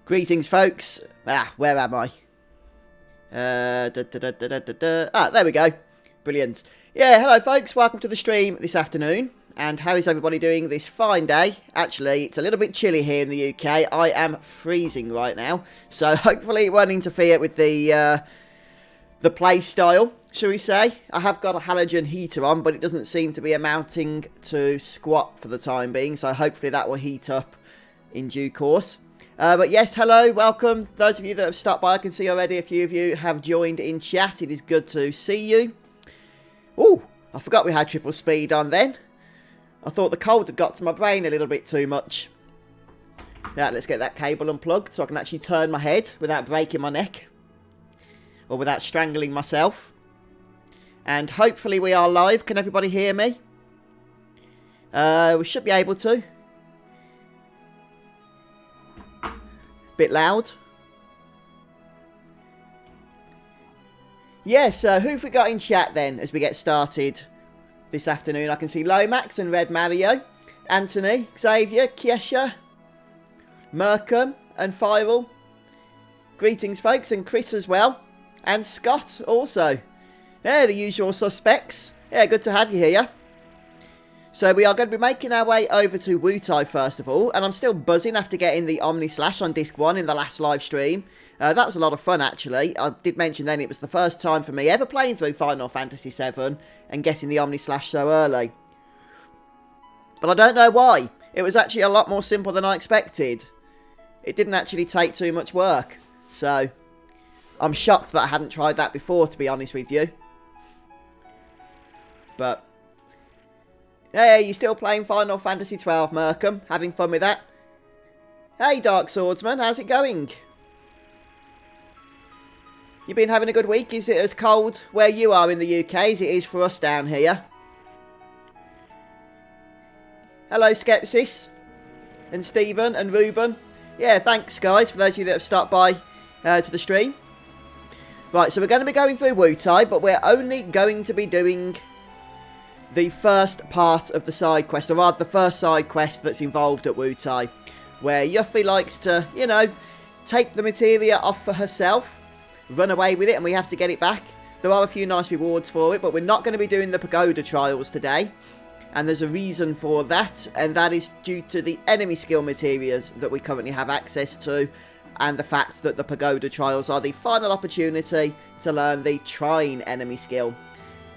Greetings, folks. Where am I? There we go. Brilliant. Yeah, hello, folks. Welcome to the stream this afternoon. And how is everybody doing this fine day? Actually, it's a little bit chilly here in the UK. I am freezing right now. So hopefully it won't interfere with the play style, shall we say. I have got a halogen heater on, but it doesn't seem to be amounting to squat for the time being. So hopefully that will heat up in due course. But yes, hello, welcome. Those of you that have stopped by, I can see already a few of you have joined in chat. It is good to see you. Oh, I forgot we had triple speed on then. I thought the cold had got to my brain a little bit too much. Yeah, let's get that cable unplugged so I can actually turn my head without breaking my neck. Or without strangling myself. And hopefully we are live. Can everybody hear me? We should be able to. Bit loud. Yes, who have we got in chat then as we get started this afternoon? I can see Lomax and Red Mario, Anthony, Xavier, Kiesha, Merkham and Firel. Greetings, folks, and Chris as well. And Scott also. Yeah, the usual suspects. Yeah, good to have you here. So we are going to be making our way over to Wutai first of all. And I'm still buzzing after getting the Omni Slash on Disc 1 in the last live stream. That was a lot of fun actually. I did mention then it was the first time for me ever playing through Final Fantasy VII and getting the Omni Slash so early. But I don't know why. It was actually a lot more simple than I expected. It didn't actually take too much work. So I'm shocked that I hadn't tried that before, to be honest with you. But hey, you still playing Final Fantasy XII, Merkham? Having fun with that? Hey, Dark Swordsman, how's it going? You been having a good week? Is it as cold where you are in the UK as it is for us down here? Hello, Skepsis. And Stephen and Ruben. Yeah, thanks, guys, for those of you that have stopped by to the stream. Right, so we're going to be going through Wutai, but we're only going to be doing the first part of the side quest, or rather the first side quest that's involved at Wutai, where Yuffie likes to, you know, take the materia off for herself, run away with it, and we have to get it back. There are a few nice rewards for it, but we're not going to be doing the pagoda trials today, and there's a reason for that, and that is due to the enemy skill materias that we currently have access to, and the fact that the pagoda trials are the final opportunity to learn the Trine enemy skill.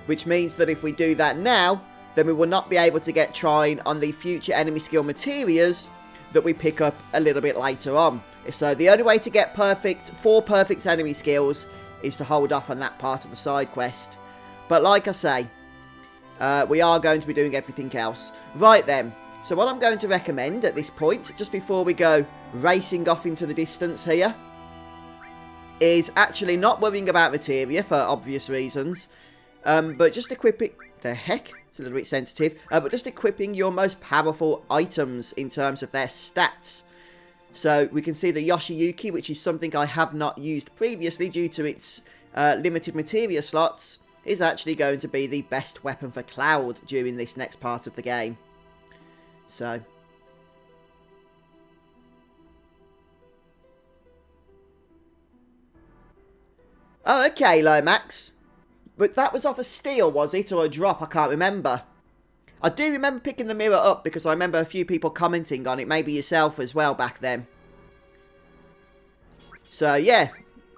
Which means that if we do that now, then we will not be able to get Trine on the future enemy skill materias that we pick up a little bit later on. So the only way to get four perfect enemy skills is to hold off on that part of the side quest. But like I say, we are going to be doing everything else. Right then, so what I'm going to recommend at this point, just before we go racing off into the distance here, is actually not worrying about materia for obvious reasons. But just equipping... The heck? It's a little bit sensitive. But just equipping your most powerful items in terms of their stats. So we can see the Yoshiyuki, which is something I have not used previously due to its limited materia slots, is actually going to be the best weapon for Cloud during this next part of the game. So... Oh, okay, Lomax. But that was off a steal, was it? Or a drop? I can't remember. I do remember picking the mirror up because I remember a few people commenting on it. Maybe yourself as well back then. So, yeah.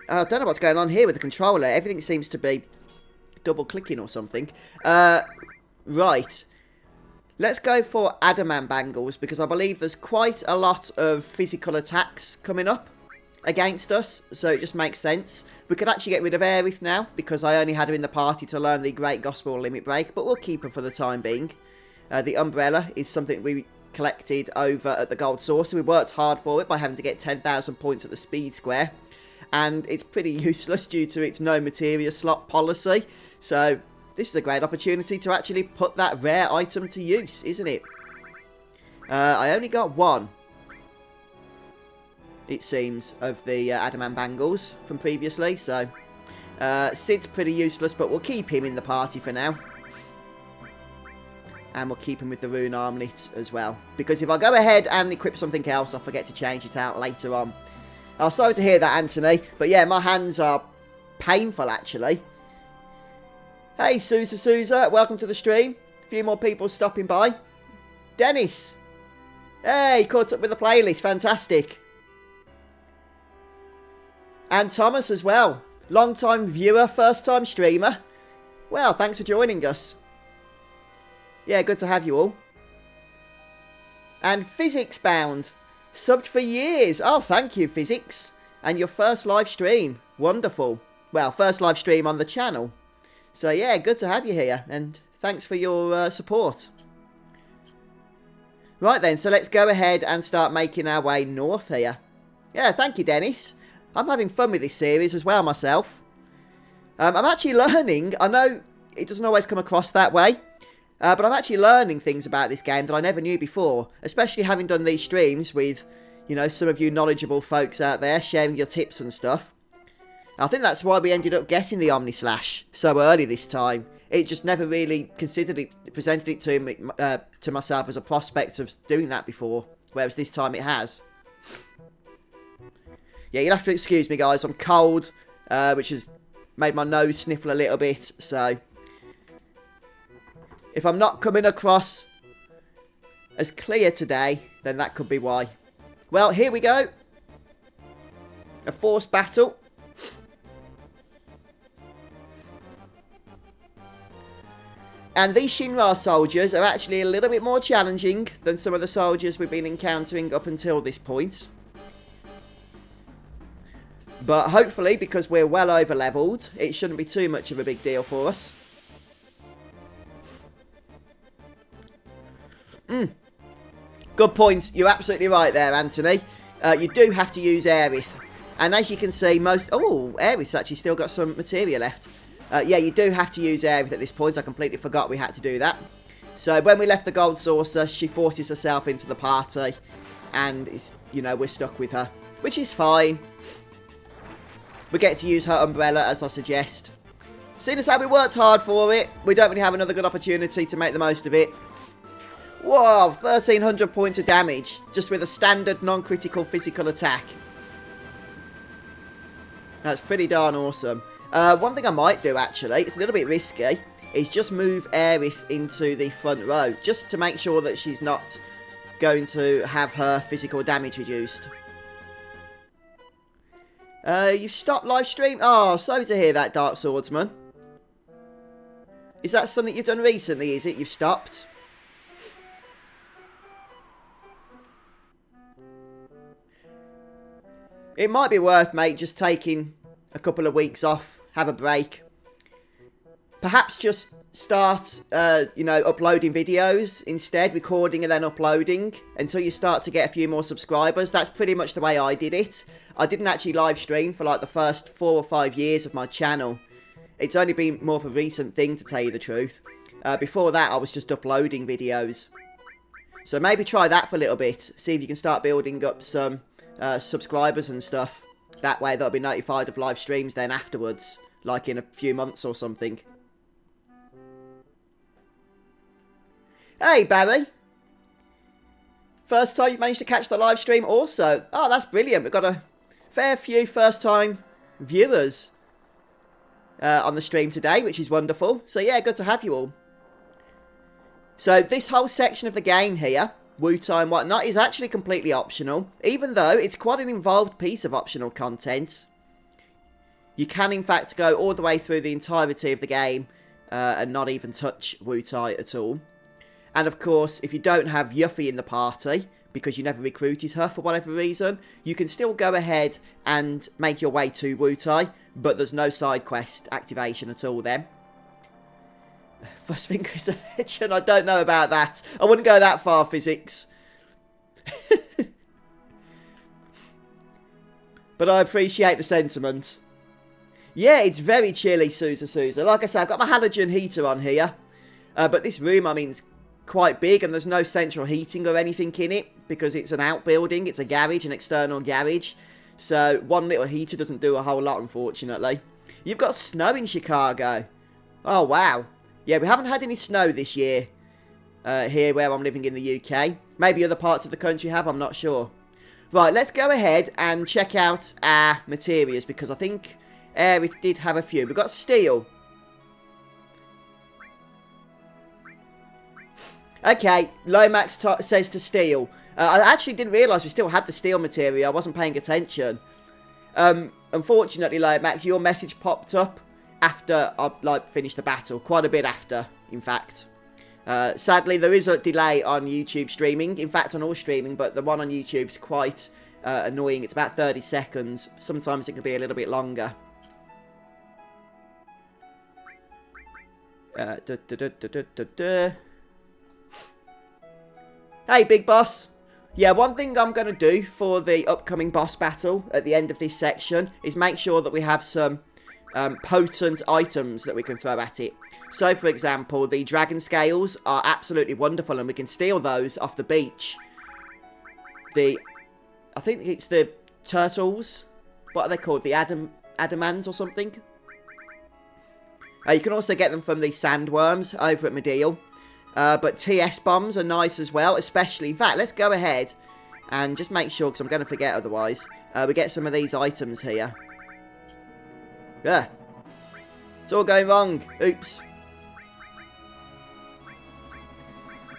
I don't know what's going on here with the controller. Everything seems to be double clicking or something. Right. Let's go for Adamant Bangles because I believe there's quite a lot of physical attacks coming up against us, so it just makes sense. We could actually get rid of Aerith now, because I only had her in the party to learn the Great Gospel Limit Break, but we'll keep her for the time being. The Umbrella is something we collected over at the Gold Source, and we worked hard for it by having to get 10,000 points at the Speed Square, and it's pretty useless due to its no materia slot policy, so this is a great opportunity to actually put that rare item to use, isn't it? I only got one, it seems, of the Adamant Bangles from previously, so Sid's pretty useless, but we'll keep him in the party for now. And we'll keep him with the Rune Armlet as well, because if I go ahead and equip something else, I'll forget to change it out later on. Oh, sorry to hear that, Anthony. But yeah, my hands are painful, actually. Hey, Sousa, welcome to the stream. A few more people stopping by. Dennis. Hey, caught up with the playlist. Fantastic. And Thomas as well. Long-time viewer, first-time streamer. Well, thanks for joining us. Yeah, good to have you all. And Physics Bound. Subbed for years. Oh, thank you, Physics. And your first live stream. Wonderful. Well, first live stream on the channel. So, yeah, good to have you here. And thanks for your support. Right then, so let's go ahead and start making our way north here. Yeah, thank you, Dennis. I'm having fun with this series as well myself. I'm actually learning. I know it doesn't always come across that way. But I'm actually learning things about this game that I never knew before. Especially having done these streams with, you know, some of you knowledgeable folks out there sharing your tips and stuff. I think that's why we ended up getting the Omnislash so early this time. It just never really presented it to me, to myself as a prospect of doing that before. Whereas this time it has. Yeah, you'll have to excuse me, guys. I'm cold, which has made my nose sniffle a little bit, so if I'm not coming across as clear today, then that could be why. Well, here we go. A forced battle. And these Shinra soldiers are actually a little bit more challenging than some of the soldiers we've been encountering up until this point. But hopefully, because we're well over leveled, it shouldn't be too much of a big deal for us. Good points. You're absolutely right there, Anthony. You do have to use Aerith. And as you can see, most... Oh, Aerith's actually still got some materia left. Yeah, you do have to use Aerith at this point. I completely forgot we had to do that. So when we left the Gold Saucer, she forces herself into the party. And, it's, you know, we're stuck with her. Which is fine. We get to use her umbrella, as I suggest. Seeing as how we worked hard for it, we don't really have another good opportunity to make the most of it. Whoa, 1,300 points of damage, just with a standard non-critical physical attack. That's pretty darn awesome. One thing I might do, actually, it's a little bit risky, is just move Aerith into the front row, just to make sure that she's not going to have her physical damage reduced. You've stopped live stream? Oh, sorry to hear that, Dark Swordsman. Is that something you've done recently, is it? You've stopped? It might be worth, mate, just taking a couple of weeks off, have a break. Perhaps just start, you know, uploading videos instead, recording and then uploading until you start to get a few more subscribers. That's pretty much the way I did it. I didn't actually live stream for like the first 4 or 5 years of my channel. It's only been more of a recent thing, to tell you the truth. Before that, I was just uploading videos. So maybe try that for a little bit. See if you can start building up some subscribers and stuff. That way they'll be notified of live streams then afterwards, like in a few months or something. Hey Barry, first time you've managed to catch the live stream also. Oh, that's brilliant. We've got a fair few first time viewers on the stream today, which is wonderful. So yeah, good to have you all. So this whole section of the game here, Wutai and whatnot, is actually completely optional, even though it's quite an involved piece of optional content. You can in fact go all the way through the entirety of the game and not even touch Wutai at all. And of course, if you don't have Yuffie in the party, because you never recruited her for whatever reason, you can still go ahead and make your way to Wutai, but there's no side quest activation at all then. First finger is a legend. I don't know about that. I wouldn't go that far, Physics. But I appreciate the sentiment. Yeah, it's very chilly, Sousa. Like I said, I've got my halogen heater on here. But this room, I mean, is quite big and there's no central heating or anything in it because it's an outbuilding. It's a garage, an external garage. So one little heater doesn't do a whole lot, unfortunately. You've got snow in Chicago. Oh, wow. Yeah, we haven't had any snow this year here where I'm living in the UK. Maybe other parts of the country have, I'm not sure. Right, let's go ahead and check out our materials, because I think Aerith did have a few. We've got steel. Okay, Lomax says to steel. I actually didn't realise we still had the steel material. I wasn't paying attention. Unfortunately, Lomax, your message popped up after I finished the battle. Quite a bit after, in fact. Sadly, there is a delay on YouTube streaming. In fact, on all streaming, but the one on YouTube's quite annoying. It's about 30 seconds. Sometimes it can be a little bit longer. Hey, big boss. Yeah, one thing I'm going to do for the upcoming boss battle at the end of this section is make sure that we have some potent items that we can throw at it. So, for example, the dragon scales are absolutely wonderful, and we can steal those off the beach. I think it's the turtles. What are they called? The adamans or something? You can also get them from the sandworms over at Medeal. But TS bombs are nice as well, especially... In fact, let's go ahead and just make sure, because I'm going to forget otherwise. We get some of these items here. Yeah. It's all going wrong. Oops.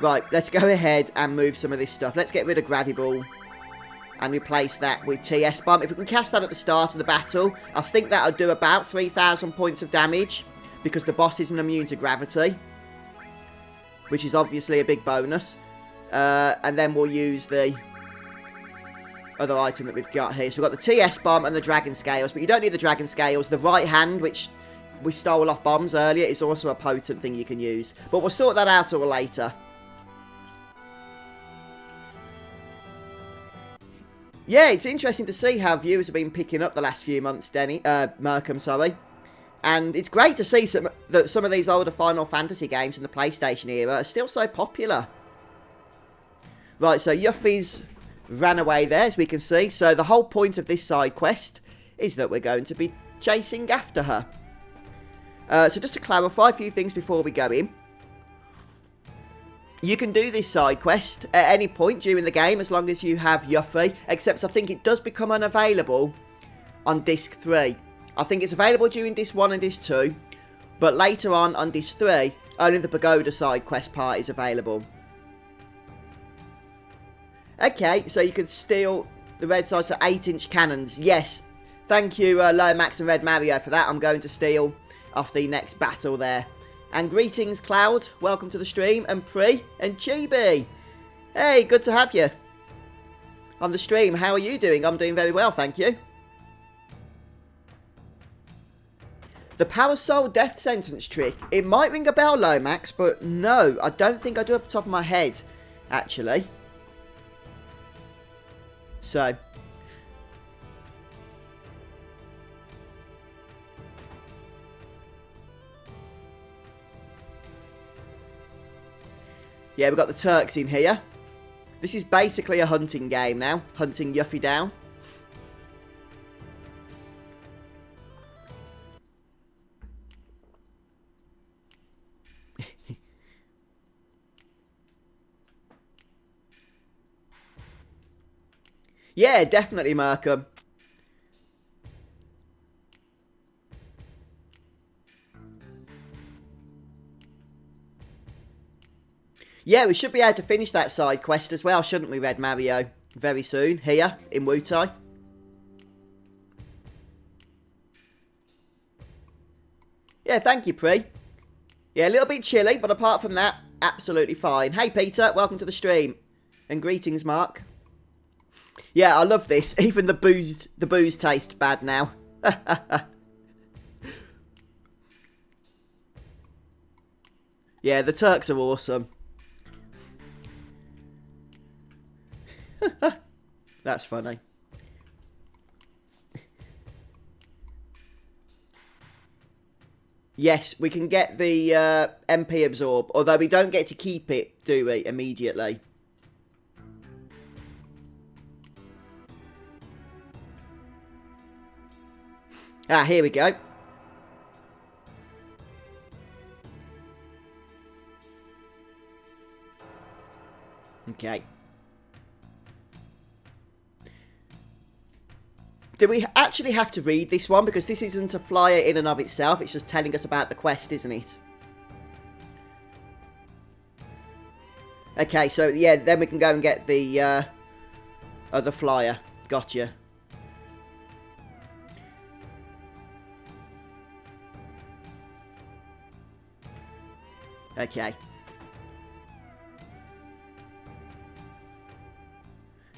Right, let's go ahead and move some of this stuff. Let's get rid of Gravity Ball and replace that with TS Bomb. If we can cast that at the start of the battle, I think that'll do about 3,000 points of damage, because the boss isn't immune to gravity, which is obviously a big bonus. And then we'll use the other item that we've got here. So we've got the TS Bomb and the Dragon Scales, but you don't need the Dragon Scales. The right hand, which we stole off bombs earlier, is also a potent thing you can use. But we'll sort that out all later. Yeah, it's interesting to see how viewers have been picking up the last few months, Merkham, sorry. And it's great to see that some of these older Final Fantasy games in the PlayStation era are still so popular. Right, so Yuffie's ran away there, as we can see. So the whole point of this side quest is that we're going to be chasing after her. So just to clarify a few things before we go in. You can do this side quest at any point during the game as long as you have Yuffie, except I think it does become unavailable on Disc 3. I think it's available during Disc 1 and Disc 2, but later on Disc 3, only the Pagoda side quest part is available. Okay, so you can steal the red sides for 8-inch cannons. Yes, thank you Lomax and Red Mario for that. I'm going to steal off the next battle there. And greetings, Cloud. Welcome to the stream. And Pri and Chibi. Hey, good to have you on the stream. How are you doing? I'm doing very well, thank you. The Power Soul Death Sentence trick. It might ring a bell, Lomax, but no, I don't think I do off the top of my head, actually. So... yeah, we've got the Turks in here. This is basically a hunting game now. Hunting Yuffie down. Yeah, definitely, Markham. Yeah, we should be able to finish that side quest as well, shouldn't we, Red Mario? Very soon, here, in Wutai. Yeah, thank you, Pri. Yeah, a little bit chilly, but apart from that, absolutely fine. Hey, Peter, welcome to the stream. And greetings, Mark. Yeah, I love this. Even the booze tastes bad now. Yeah, the Turks are awesome. That's funny. Yes, we can get the MP absorb, although we don't get to keep it, do we, immediately? Ah, here we go. Okay. Do we actually have to read this one? Because this isn't a flyer in and of itself. It's just telling us about the quest, isn't it? Okay, so yeah, then we can go and get the other flyer. Gotcha. Okay.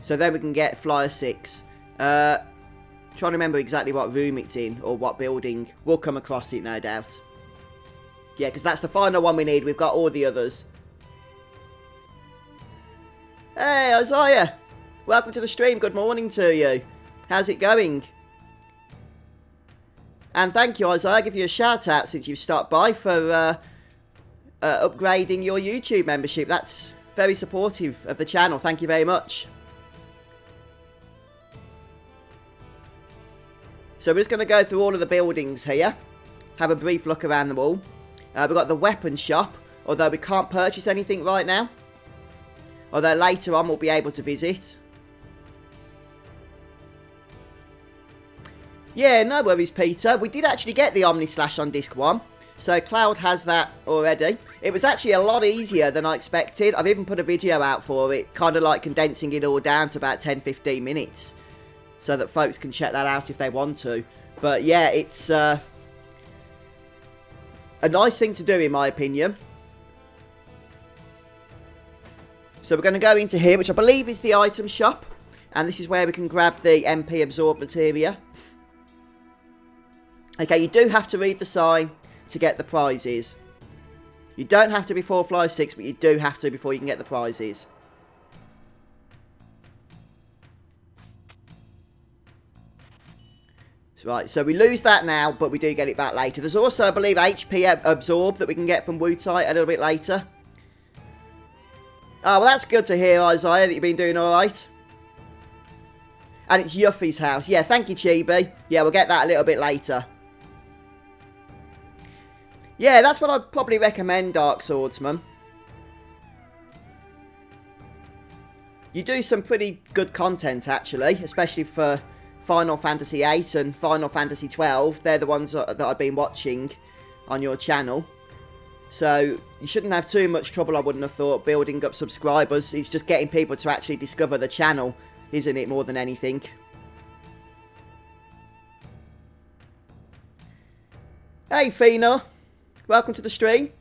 So then we can get flyer 6. Trying to remember exactly what room it's in or what building. We'll come across it, no doubt. Yeah, because that's the final one we need. We've got all the others. Hey, Isaiah. Welcome to the stream. Good morning to you. How's it going? And thank you, Isaiah. I'll give you a shout out since you've stopped by for upgrading your YouTube membership. That's very supportive of the channel. Thank you very much. So we're just going to go through all of the buildings here. Have a brief look around them all. We've got the weapon shop, although we can't purchase anything right now. Although later on we'll be able to visit. Yeah, no worries, Peter. We did actually get the Omni Slash on disc 1. So Cloud has that already. It was actually a lot easier than I expected. I've even put a video out for it, kind of like condensing it all down to about 10-15 minutes. So that folks can check that out if they want to. But yeah, it's a nice thing to do in my opinion. So we're going to go into here, which I believe is the item shop. And this is where we can grab the MP absorb materia. Okay, you do have to read the sign to get the prizes. You don't have to before Fly 6, but you do have to before you can get the prizes. Right, so we lose that now, but we do get it back later. There's also, I believe, HP absorb that we can get from Wutai a little bit later. Oh, well, that's good to hear, Isaiah, that you've been doing alright. And it's Yuffie's house. Yeah, thank you, Chibi. Yeah, we'll get that a little bit later. Yeah, that's what I'd probably recommend, Dark Swordsman. You do some pretty good content, actually, especially for Final Fantasy VIII and Final Fantasy XII. They're the ones that I've been watching on your channel. So, you shouldn't have too much trouble, I wouldn't have thought, building up subscribers. It's just getting people to actually discover the channel, isn't it, more than anything? Hey, Fina. Welcome to the stream.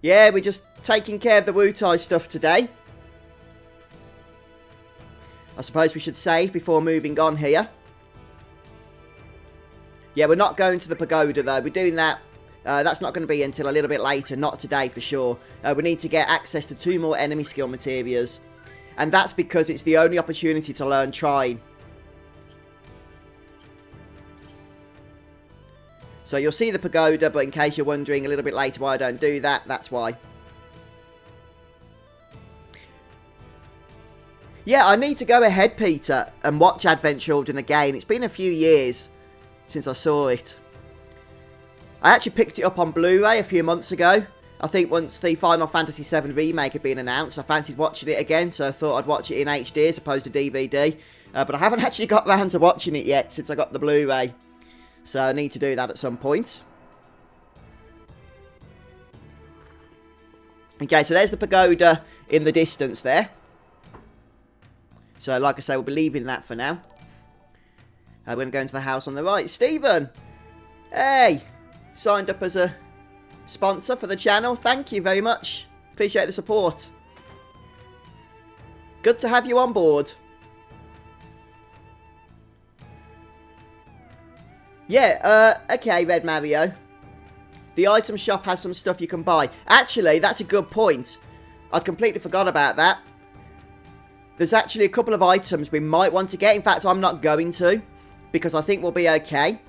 Yeah, we're just taking care of the Wutai stuff today. I suppose we should save before moving on here. Yeah, we're not going to the pagoda, though. We're doing that. That's not going to be until a little bit later. Not today, for sure. We need to get access to 2 more enemy skill materias. And that's because it's the only opportunity to learn Trine. So you'll see the pagoda, but in case you're wondering a little bit later why I don't do that, that's why. Yeah, I need to go ahead, Peter, and watch Advent Children again. It's been a few years since I saw it. I actually picked it up on Blu-ray a few months ago. I think once the Final Fantasy VII Remake had been announced, I fancied watching it again, so I thought I'd watch it in HD as opposed to DVD. But I haven't actually got round to watching it yet since I got the Blu-ray. So I need to do that at some point. Okay, so there's the pagoda in the distance there. So like I say, we'll be leaving that for now. We're going to go into the house on the right. Steven! Hey! Signed up as a sponsor for the channel. Thank you very much. Appreciate the support. Good to have you on board. Yeah, okay, Red Mario. The item shop has some stuff you can buy. Actually, that's a good point. I'd completely forgot about that. There's actually a couple of items we might want to get. In fact, I'm not going to, because I think we'll be okay.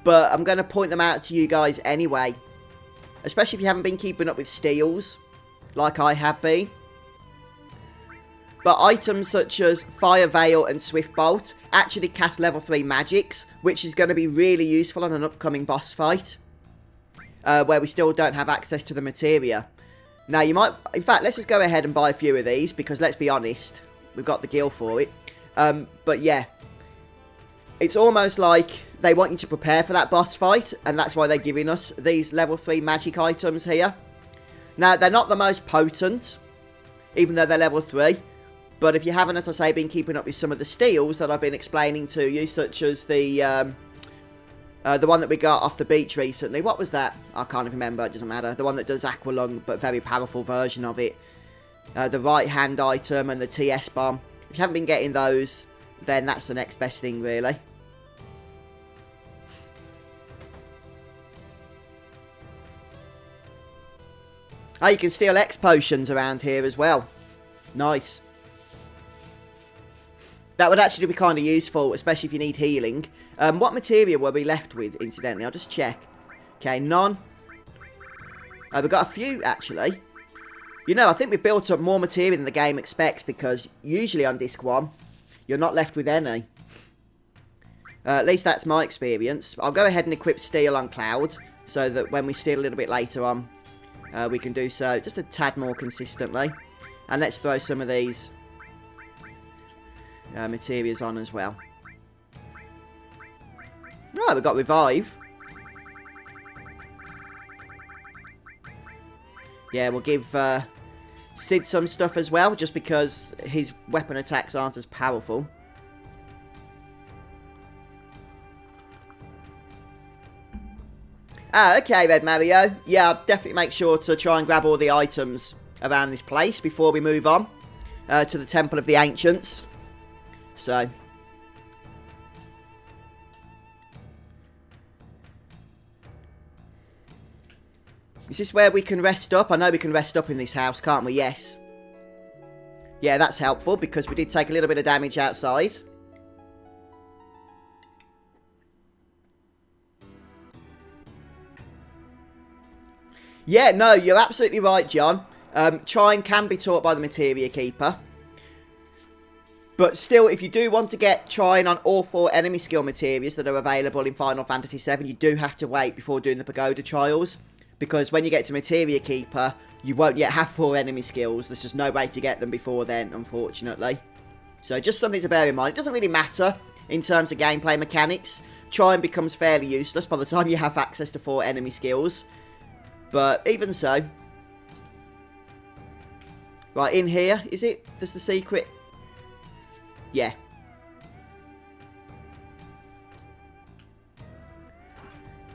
But I'm going to point them out to you guys anyway. Especially if you haven't been keeping up with steals, like I have been. But items such as Fire Veil and Swift Bolt actually cast level 3 magics, which is going to be really useful on an upcoming boss fight. Where we still don't have access to the materia. Now, you might... In fact, let's just go ahead and buy a few of these, because let's be honest, we've got the gil for it. But yeah. it's almost like they want you to prepare for that boss fight, and that's why they're giving us these level 3 magic items here. Now, they're not the most potent, even though they're level 3, but if you haven't, as I say, been keeping up with some of the steals that I've been explaining to you, such as the one that we got off the beach recently. What was that? I can't even remember, it doesn't matter. The one that does Aqualung, but very powerful version of it. The right-hand item and the TS bomb. If you haven't been getting those, then that's the next best thing, really. Oh, you can steal X potions around here as well. Nice. That would actually be kind of useful, especially if you need healing. What materia were we left with, incidentally? I'll just check. Okay, none. We've got a few, actually. You know, I think we've built up more materia than the game expects, because usually on Disc 1, you're not left with any. At least that's my experience. I'll go ahead and equip Steel on Cloud, so that when we steal a little bit later on, we can do so just a tad more consistently. And let's throw some of these materials on as well. Right, we've got Revive. Yeah, we'll give Sid some stuff as well, just because his weapon attacks aren't as powerful. Ah, okay, Red Mario. Yeah, I'll definitely make sure to try and grab all the items around this place before we move on to the Temple of the Ancients. So, is this where we can rest up? I know we can rest up in this house, can't we? Yes. Yeah, that's helpful, because we did take a little bit of damage outside. Yeah, no, you're absolutely right, John. Trine can be taught by the Materia Keeper. But still, if you do want to get Trine on all 4 enemy skill materials that are available in Final Fantasy VII, you do have to wait before doing the Pagoda trials. Because when you get to Materia Keeper, you won't yet have 4 enemy skills. There's just no way to get them before then, unfortunately. So just something to bear in mind. It doesn't really matter in terms of gameplay mechanics. Trine becomes fairly useless by the time you have access to 4 enemy skills. But even so. Right, in here, is it? There's the secret. Yeah.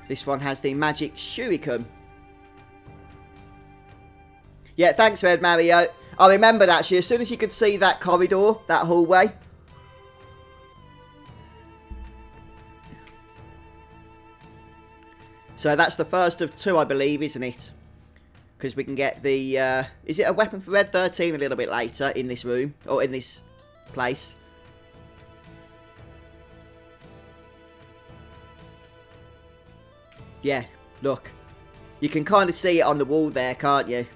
This one has the magic shuriken. Yeah, thanks, Red Mario. I remembered, actually, as soon as you could see that corridor, that hallway. So that's the first of 2, I believe, isn't it? Because we can get the... is it a weapon for Red 13 a little bit later in this room? Or in this place? Yeah, look. You can kind of see it on the wall there, can't you?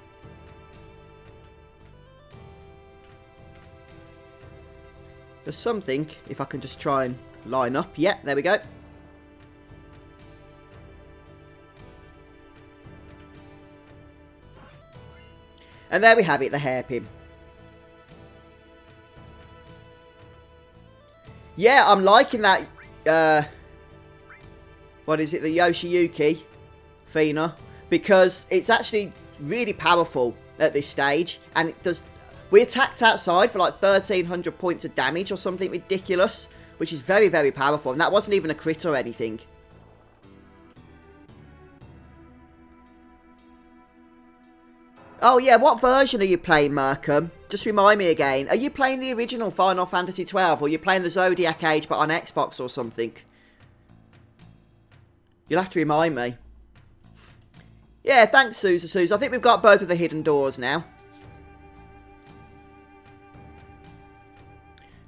There's something, if I can just try and line up. Yeah, there we go. And there we have it, the hairpin. Yeah, I'm liking that, what is it, the Yoshiyuki Fina, because it's actually really powerful at this stage, and it does... We attacked outside for like 1,300 points of damage or something ridiculous, which is very, very powerful, and that wasn't even a crit or anything. Oh yeah, what version are you playing, Markham? Just remind me again. Are you playing the original Final Fantasy XII, or are you playing the Zodiac Age but on Xbox or something? You'll have to remind me. Yeah, thanks, Suzu. I think we've got both of the hidden doors now.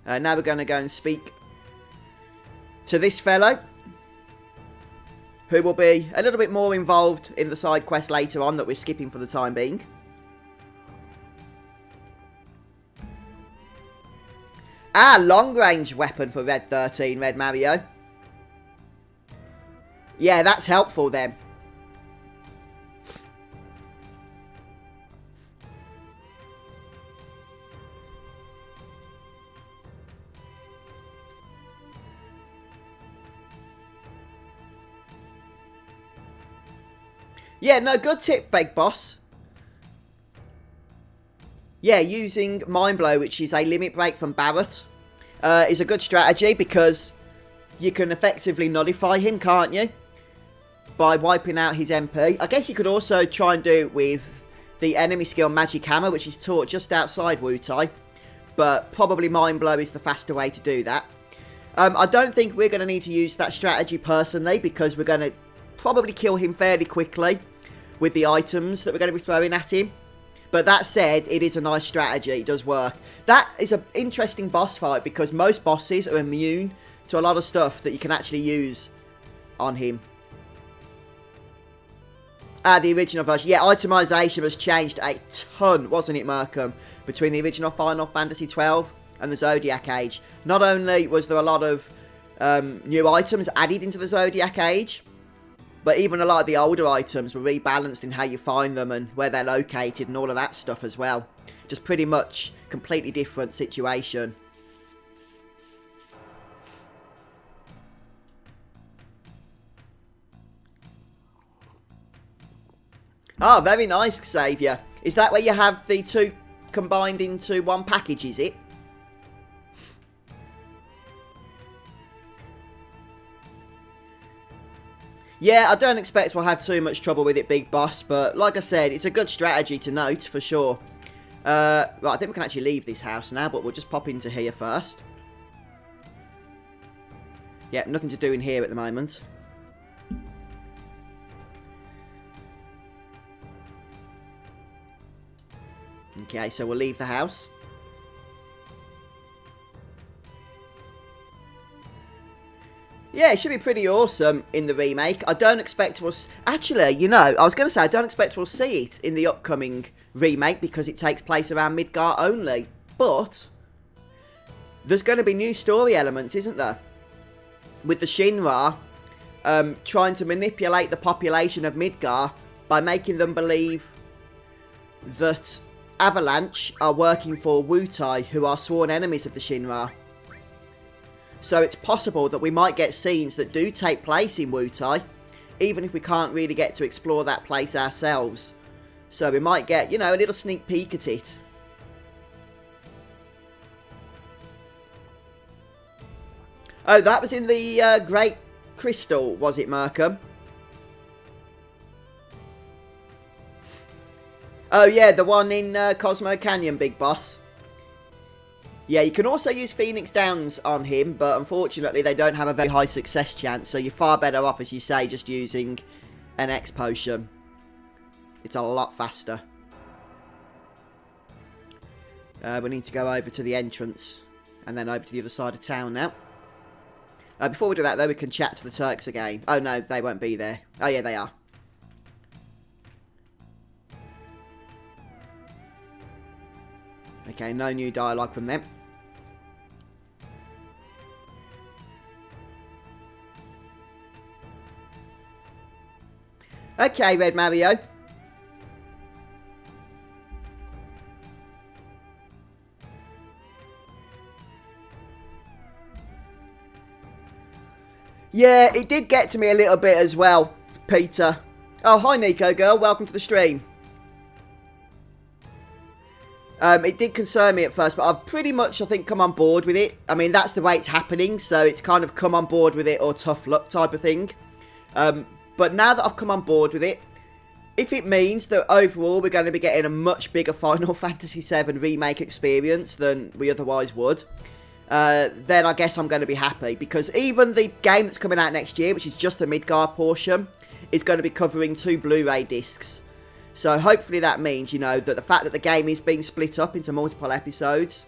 Now we're going to go and speak to this fellow, who will be a little bit more involved in the side quest later on that we're skipping for the time being. Ah, long-range weapon for Red 13, Red Mario. Yeah, that's helpful then. Yeah, no, good tip, Big Boss. Yeah, using Mind Blow, which is a limit break from Barret, is a good strategy because you can effectively nullify him, can't you? By wiping out his MP. I guess you could also try and do it with the enemy skill Magic Hammer, which is taught just outside Wutai. But probably Mind Blow is the faster way to do that. I don't think we're going to need to use that strategy personally, because we're going to probably kill him fairly quickly with the items that we're going to be throwing at him. But that said, it is a nice strategy. It does work. That is an interesting boss fight, because most bosses are immune to a lot of stuff that you can actually use on him. The original version. Yeah, itemization has changed a ton, wasn't it, Markham? Between the original Final Fantasy XII and the Zodiac Age. Not only was there a lot of new items added into the Zodiac Age, but even a lot of the older items were rebalanced in how you find them and where they're located and all of that stuff as well. Just pretty much completely different situation. Oh, very nice, Xavier. Is that where you have the two combined into one package, is it? Yeah, I don't expect we'll have too much trouble with it, Big Boss, but like I said, it's a good strategy to note, for sure. Right, I think we can actually leave this house now, but we'll just pop into here first. Yeah, nothing to do in here at the moment. Okay, so we'll leave the house. Yeah, it should be pretty awesome in the remake. I don't expect we'll... Actually, you know, I was going to say, I don't expect we'll see it in the upcoming remake because it takes place around Midgar only. But there's going to be new story elements, isn't there? With the Shinra trying to manipulate the population of Midgar by making them believe that Avalanche are working for Wutai, who are sworn enemies of the Shinra. So it's possible that we might get scenes that do take place in Wutai, even if we can't really get to explore that place ourselves. So we might get, you know, a little sneak peek at it. Oh, that was in the Great Crystal, was it, Markham? Oh yeah, the one in Cosmo Canyon, Big Boss. Yeah, you can also use Phoenix Downs on him, but unfortunately they don't have a very high success chance, so you're far better off, as you say, just using an X potion. It's a lot faster. We need to go over to the entrance, and then over to the other side of town now. Before we do that, though, we can chat to the Turks again. Oh, no, they won't be there. Oh, yeah, they are. Okay, no new dialogue from them. Okay, Red Mario. Yeah, it did get to me a little bit as well, Peter. Oh, hi Nico girl, welcome to the stream. It did concern me at first, but I've pretty much, I think, come on board with it. I mean, that's the way it's happening, so it's kind of come on board with it or tough luck type of thing. But now that I've come on board with it, if it means that overall we're going to be getting a much bigger Final Fantasy VII Remake experience than we otherwise would, then I guess I'm going to be happy. Because even the game that's coming out next year, which is just the Midgar portion, is going to be covering 2 Blu-ray discs. So hopefully that means, you know, that the fact that the game is being split up into multiple episodes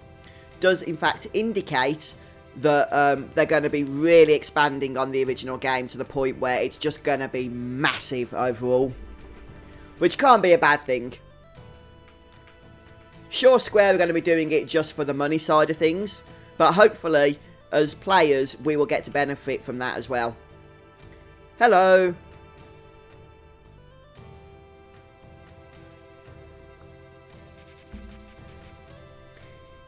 does in fact indicate that they're going to be really expanding on the original game to the point where it's just going to be massive overall. Which can't be a bad thing. Sure, Square are going to be doing it just for the money side of things, but hopefully, as players, we will get to benefit from that as well. Hello!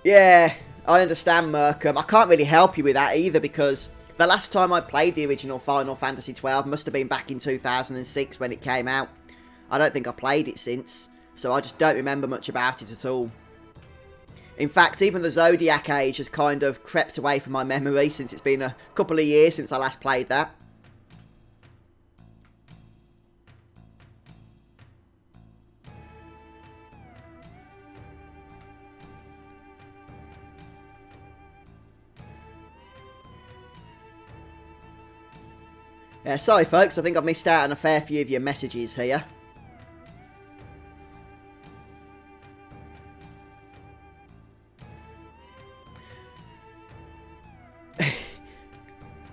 Yeah, I understand, Merkham. I can't really help you with that either, because the last time I played the original Final Fantasy XII must have been back in 2006 when it came out. I don't think I played it since, so I just don't remember much about it at all. In fact, even the Zodiac Age has kind of crept away from my memory since it's been a couple of years since I last played that. Yeah, sorry folks, I think I've missed out on a fair few of your messages here.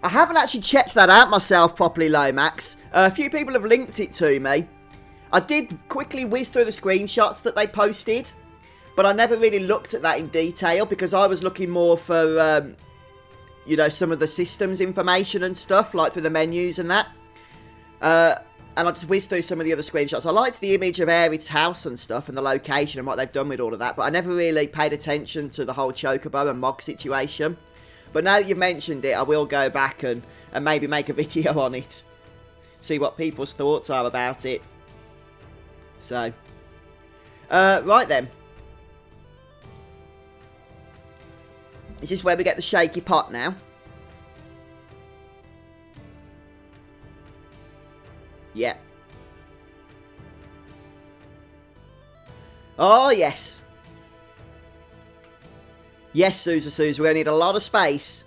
I haven't actually checked that out myself properly, Lomax. A few people have linked it to me. I did quickly whiz through the screenshots that they posted, but I never really looked at that in detail because I was looking more for, you know, some of the systems information and stuff, like through the menus and that. And I just whizzed through some of the other screenshots. I liked the image of Aerith's house and stuff, and the location and what they've done with all of that, but I never really paid attention to the whole Chocobo and Mog situation. But now that you've mentioned it, I will go back and maybe make a video on it. See what people's thoughts are about it. So, right then. Is this where we get the shaky pot now? Yeah. Oh, yes. Yes, Susa, we're going to need a lot of space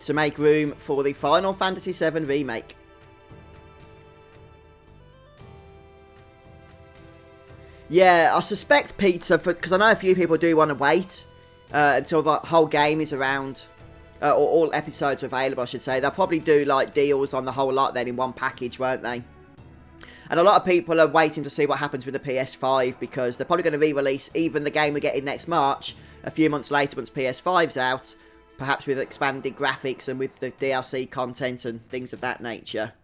to make room for the Final Fantasy VII Remake. Yeah, I suspect Peter, because I know a few people do want to wait until the whole game is around, or all episodes are available, I should say. They'll probably do like deals on the whole lot then in one package, won't they? And a lot of people are waiting to see what happens with the PS5 because they're probably going to re-release even the game we're getting next March a few months later once PS5's out, perhaps with expanded graphics and with the DLC content and things of that nature.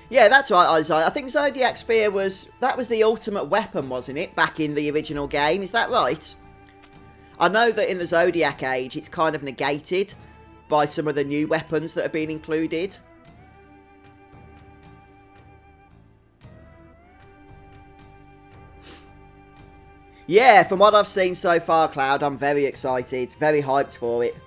Yeah, that's right, Isaiah. I think Zodiac Spear was the ultimate weapon, wasn't it? Back in the original game, is that right? I know that in the Zodiac Age, it's kind of negated by some of the new weapons that have been included. Yeah, from what I've seen so far, Cloud, I'm very excited, very hyped for it.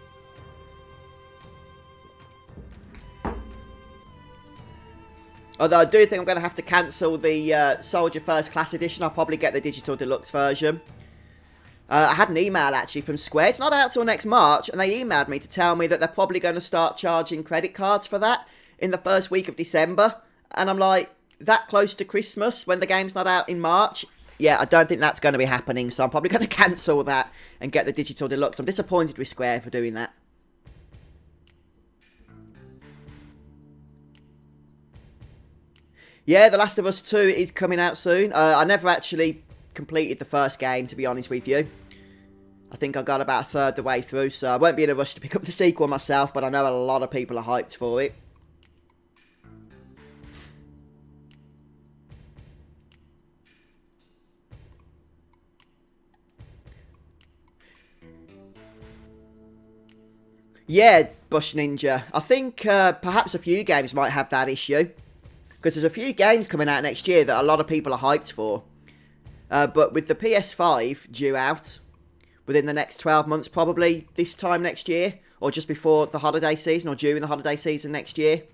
Although I do think I'm going to have to cancel the Soldier First Class Edition. I'll probably get the Digital Deluxe version. I had an email actually from Square. It's not out till next March, and they emailed me to tell me that they're probably going to start charging credit cards for that in the first week of December. And I'm like, that close to Christmas when the game's not out in March? Yeah, I don't think that's going to be happening, so I'm probably going to cancel that and get the Digital Deluxe. I'm disappointed with Square for doing that. Yeah, The Last of Us 2 is coming out soon. I never actually completed the first game, to be honest with you. I think I got about a third the way through, so I won't be in a rush to pick up the sequel myself, but I know a lot of people are hyped for it. Yeah, Bush Ninja. I think perhaps a few games might have that issue. Because there's a few games coming out next year that a lot of people are hyped for. But with the PS5 due out within the next 12 months, probably this time next year, or just before the holiday season, or during the holiday season next year,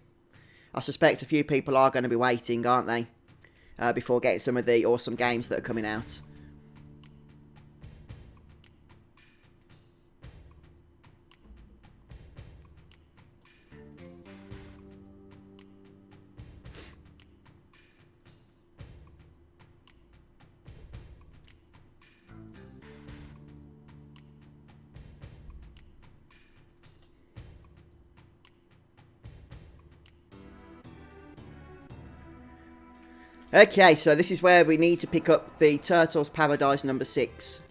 I suspect a few people are going to be waiting, aren't they? Before getting some of the awesome games that are coming out. Okay, so this is where we need to pick up the Turtles Paradise number 6.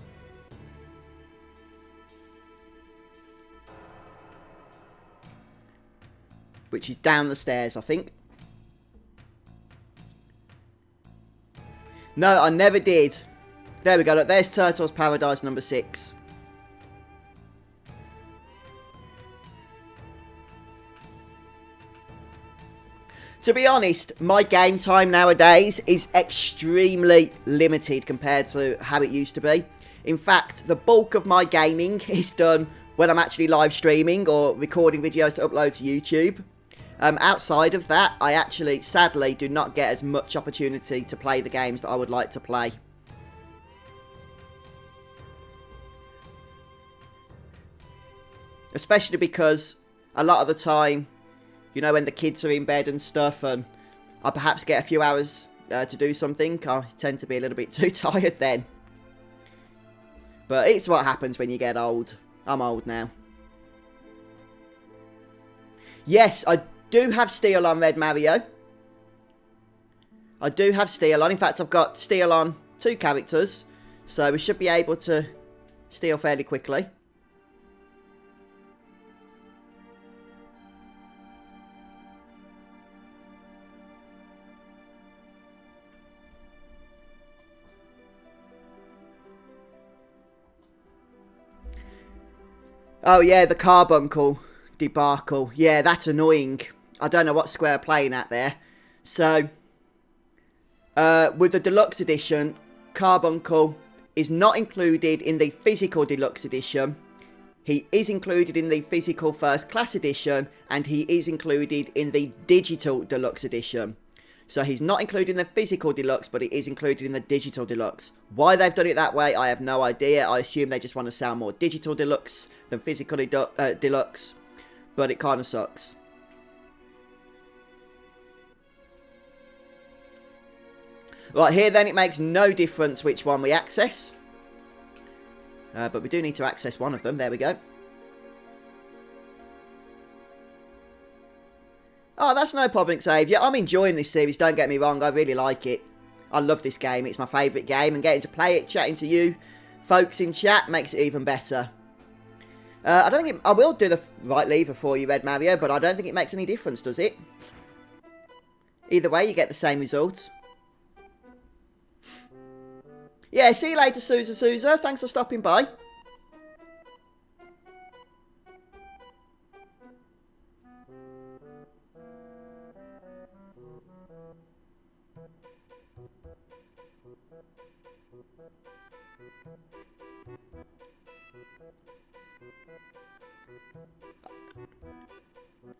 Which is down the stairs, I think. No, I never did. There we go, look, there's Turtles Paradise number 6. To be honest, my game time nowadays is extremely limited compared to how it used to be. In fact, the bulk of my gaming is done when I'm actually live streaming or recording videos to upload to YouTube. Outside of that, I actually, sadly, do not get as much opportunity to play the games that I would like to play. Especially because a lot of the time, you know, when the kids are in bed and stuff, and I perhaps get a few hours to do something, I tend to be a little bit too tired then. But it's what happens when you get old. I'm old now. Yes, I do have steel on Red Mario. I do have steel on. In fact, I've got steel on 2 characters. So we should be able to steal fairly quickly. Oh yeah, the carbuncle debacle. Yeah, that's annoying. I don't know what square playing at there. So, with the deluxe edition, carbuncle is not included in the physical deluxe edition. He is included in the physical first class edition, and he is included in the digital deluxe edition. So he's not included in the physical deluxe, but he is included in the digital deluxe. Why they've done it that way, I have no idea. I assume they just want to sell more digital deluxe than physical deluxe. But it kind of sucks. Right, here then it makes no difference which one we access. But we do need to access one of them. There we go. Oh, that's no problem, Xavier. I'm enjoying this series, don't get me wrong. I really like it. I love this game. It's my favourite game. And getting to play it, chatting to you folks in chat, makes it even better. I don't think I will do the right lever for you, Red Mario, but I don't think it makes any difference, does it? Either way, you get the same result. Yeah, see you later, Sousa. Thanks for stopping by.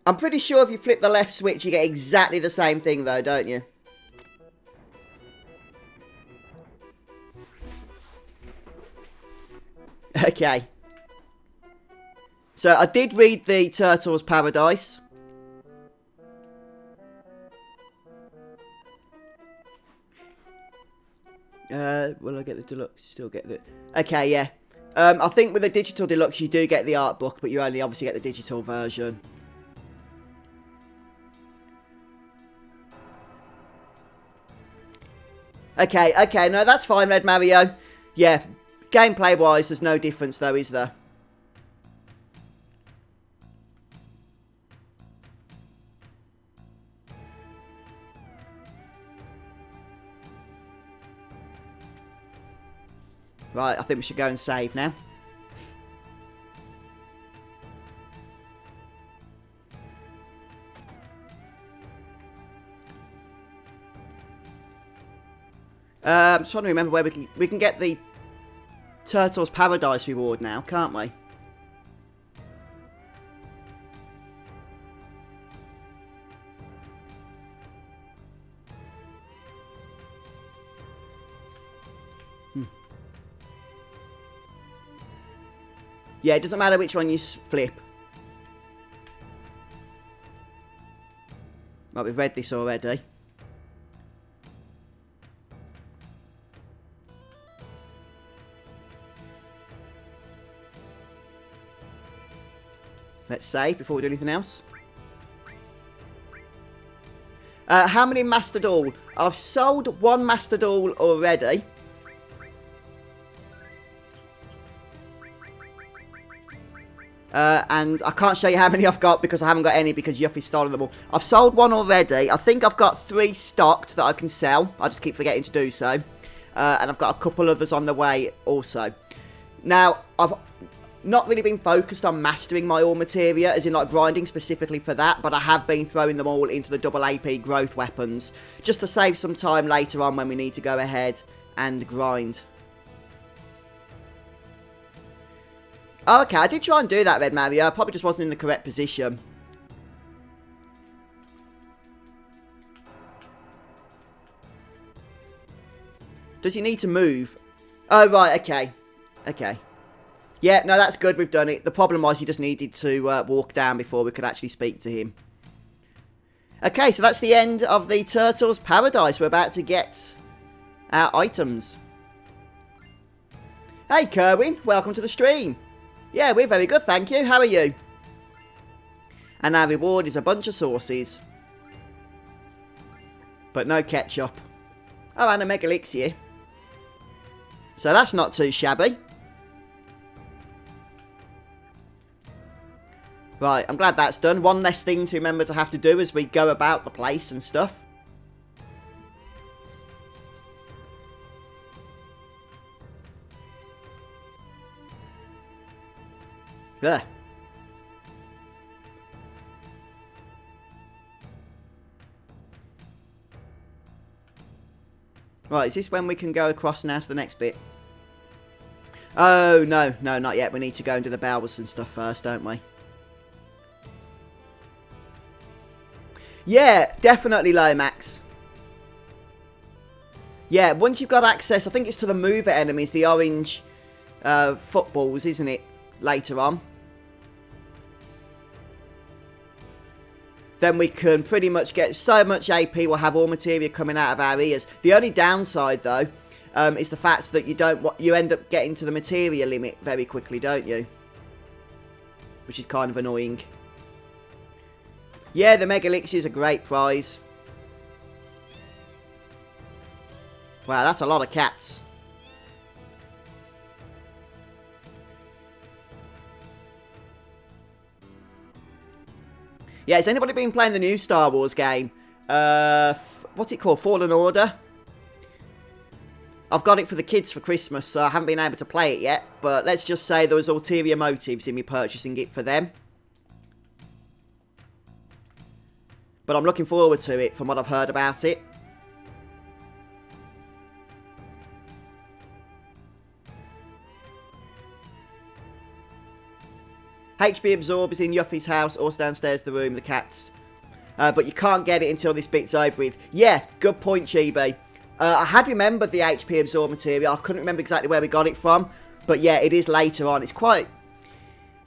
I'm pretty sure if you flip the left switch, you get exactly the same thing, though, don't you? Okay. So, I did read the Turtles Paradise. Will I get the deluxe? Still get the... Okay, yeah. I think with the digital deluxe, you do get the art book, but you only obviously get the digital version. Okay, no, that's fine, Red Mario. Yeah, gameplay-wise, there's no difference, though, is there? Right, I think we should go and save now. I'm trying to remember where we can get the Turtles Paradise reward now, can't we? Yeah, it doesn't matter which one you flip. Right, we've read this already. Let's save before we do anything else. How many Master Duel? I've sold one Master Duel already. And I can't show you how many I've got because I haven't got any because Yuffie's stolen them all. I've sold one already. I think I've got 3 stocked that I can sell. I just keep forgetting to do so. and I've got a couple others on the way also. Now, I've not really been focused on mastering my all materia, as in like grinding specifically for that, but I have been throwing them all into the double AP growth weapons, just to save some time later on when we need to go ahead and grind. Oh, okay, I did try and do that, Red Mario. I probably just wasn't in the correct position. Does he need to move? Oh, right, okay. Okay. Yeah, no, that's good, we've done it. The problem was he just needed to walk down before we could actually speak to him. Okay, so that's the end of the Turtles Paradise. We're about to get our items. Hey, Kerwin, welcome to the stream. Yeah, we're very good, thank you. How are you? And our reward is a bunch of sauces. But no ketchup. Oh, and a Mega Elixir. So that's not too shabby. Right, I'm glad that's done. One less thing to remember to have to do as we go about the place and stuff. There. Right, is this when we can go across now to the next bit? Oh, no, not yet. We need to go and do the bowels and stuff first, don't we? Yeah, definitely Lomax. Yeah, once you've got access, I think it's to the mover enemies, the orange footballs, isn't it? Later on. Then we can pretty much get so much AP, we'll have all materia coming out of our ears. The only downside, though, is the fact that you end up getting to the materia limit very quickly, don't you? Which is kind of annoying. Yeah, the Mega Elixir is a great prize. Wow, that's a lot of cats. Yeah, has anybody been playing the new Star Wars game? What's it called? Fallen Order? I've got it for the kids for Christmas, so I haven't been able to play it yet. But let's just say there was ulterior motives in me purchasing it for them. But I'm looking forward to it from what I've heard about it. HP Absorb is in Yuffie's house, also downstairs the room, the cats. But you can't get it until this bit's over with. Yeah, good point, Chibi. I had remembered the HP Absorb material. I couldn't remember exactly where we got it from. But yeah, it is later on. It's quite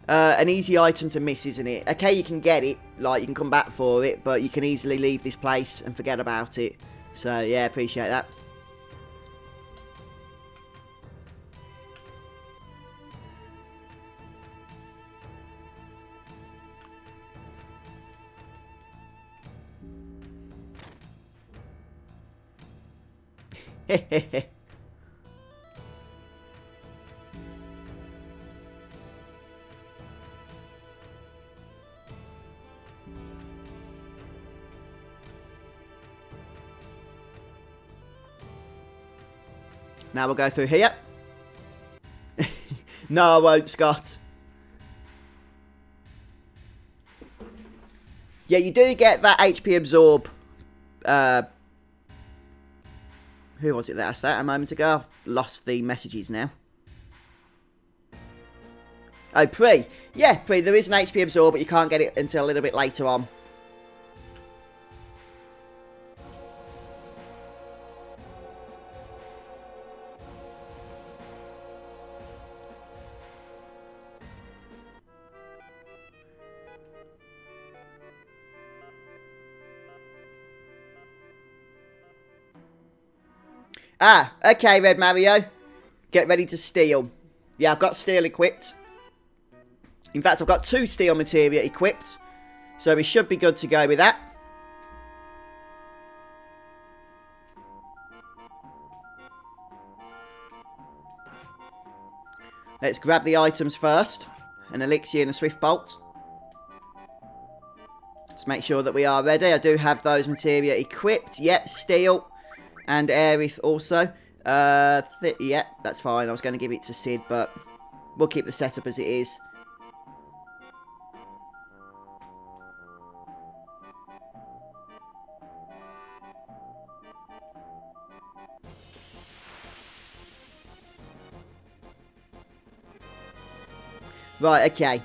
an easy item to miss, isn't it? Okay, you can get it. Like, you can come back for it. But you can easily leave this place and forget about it. So, yeah, appreciate that. Now we'll go through here. No, I won't, Scott. Yeah, you do get that HP Absorb. Who was it that asked that a moment ago? I've lost the messages now. Oh, Pre. Yeah, Pre, there is an HP Absorb, but you can't get it until a little bit later on. Ah, okay, Red Mario. Get ready to steal. Yeah, I've got steel equipped. In fact, I've got 2 steel materia equipped. So we should be good to go with that. Let's grab the items first. An elixir and a swift bolt. Let's make sure that we are ready. I do have those materia equipped. Yep, steel. And Aerith also. Yeah, that's fine. I was going to give it to Sid, but we'll keep the setup as it is. Right, okay.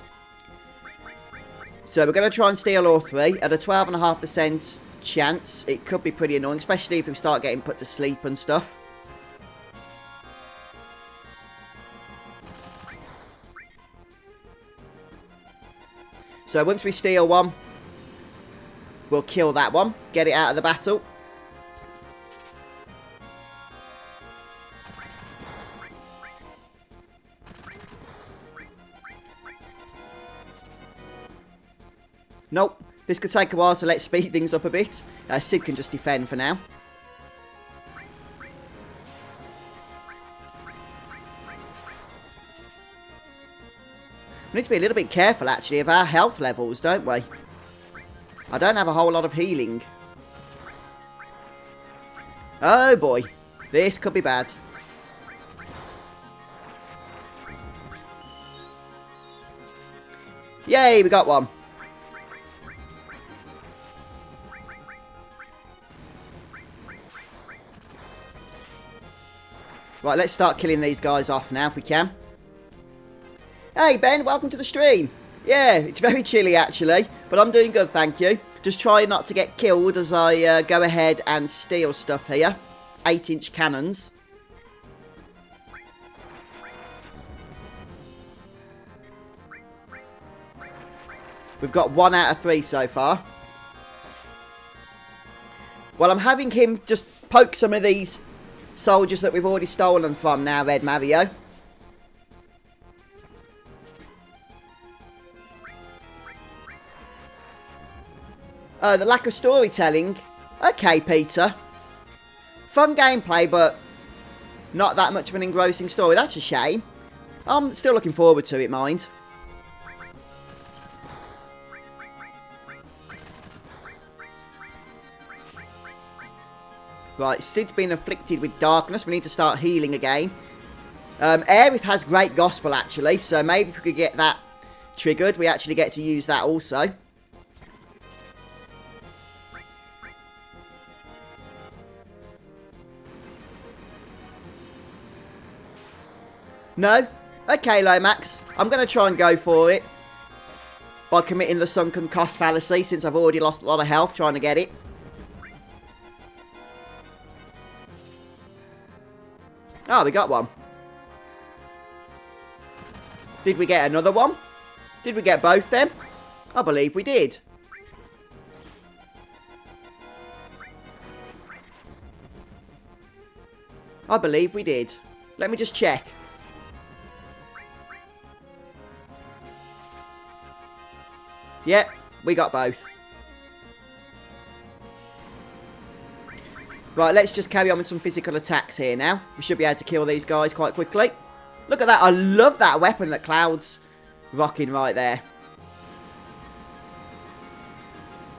So we're going to try and steal all three at a 12.5% chance. It could be pretty annoying, especially if we start getting put to sleep and stuff. So once we steal one, we'll kill that one, get it out of the battle. Nope, this could take a while, so let's speed things up a bit. Sid can just defend for now. We need to be a little bit careful, actually, of our health levels, don't we? I don't have a whole lot of healing. Oh, boy. This could be bad. Yay, we got one. Right, let's start killing these guys off now, if we can. Hey, Ben, welcome to the stream. Yeah, it's very chilly, actually, but I'm doing good, thank you. Just trying not to get killed as I go ahead and steal stuff here. 8-inch cannons. We've got 1 out of 3 so far. Well, I'm having him just poke some of these soldiers that we've already stolen from now, Red Mario. Oh, the lack of storytelling. Okay, Peter. Fun gameplay, but not that much of an engrossing story. That's a shame. I'm still looking forward to it, mind. Right, Sid's been afflicted with darkness. We need to start healing again. Aerith has great gospel, actually, so maybe if we could get that triggered, we actually get to use that also. No? Okay, Lomax. I'm going to try and go for it by committing the sunken cost fallacy, since I've already lost a lot of health trying to get it. Oh, we got one. Did we get another one? Did we get both then? I believe we did. I believe we did. Let me just check. Yep, we got both. Right, let's just carry on with some physical attacks here now. We should be able to kill these guys quite quickly. Look at that. I love that weapon that Cloud's rocking right there.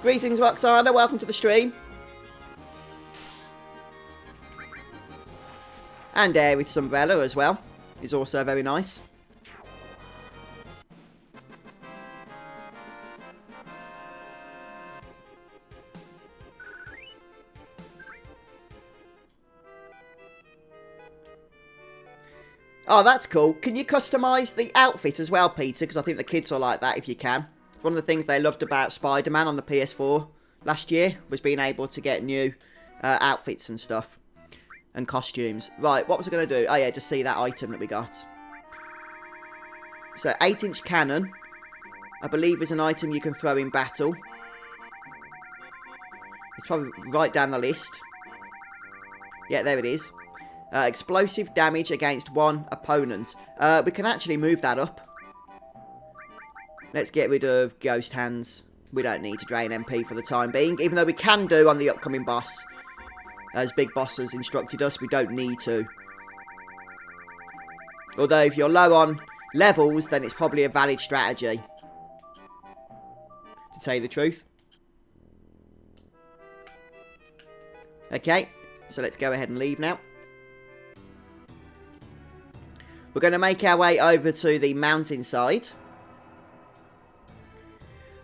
Greetings, Roxana. Welcome to the stream. And with Umbrella as well. Is also very nice. Oh, that's cool. Can you customise the outfit as well, Peter? Because I think the kids will like that if you can. One of the things they loved about Spider-Man on the PS4 last year was being able to get new outfits and stuff. And costumes. Right, what was I going to do? Oh, yeah, just see that item that we got. So, 8-inch cannon. I believe is an item you can throw in battle. It's probably right down the list. Yeah, there it is. Explosive damage against one opponent. We can actually move that up. Let's get rid of Ghost Hands. We don't need to drain MP for the time being. Even though we can do on the upcoming boss. As Big Boss has instructed us, we don't need to. Although if you're low on levels, then it's probably a valid strategy. To tell you the truth. Okay, so let's go ahead and leave now. We're going to make our way over to the mountainside.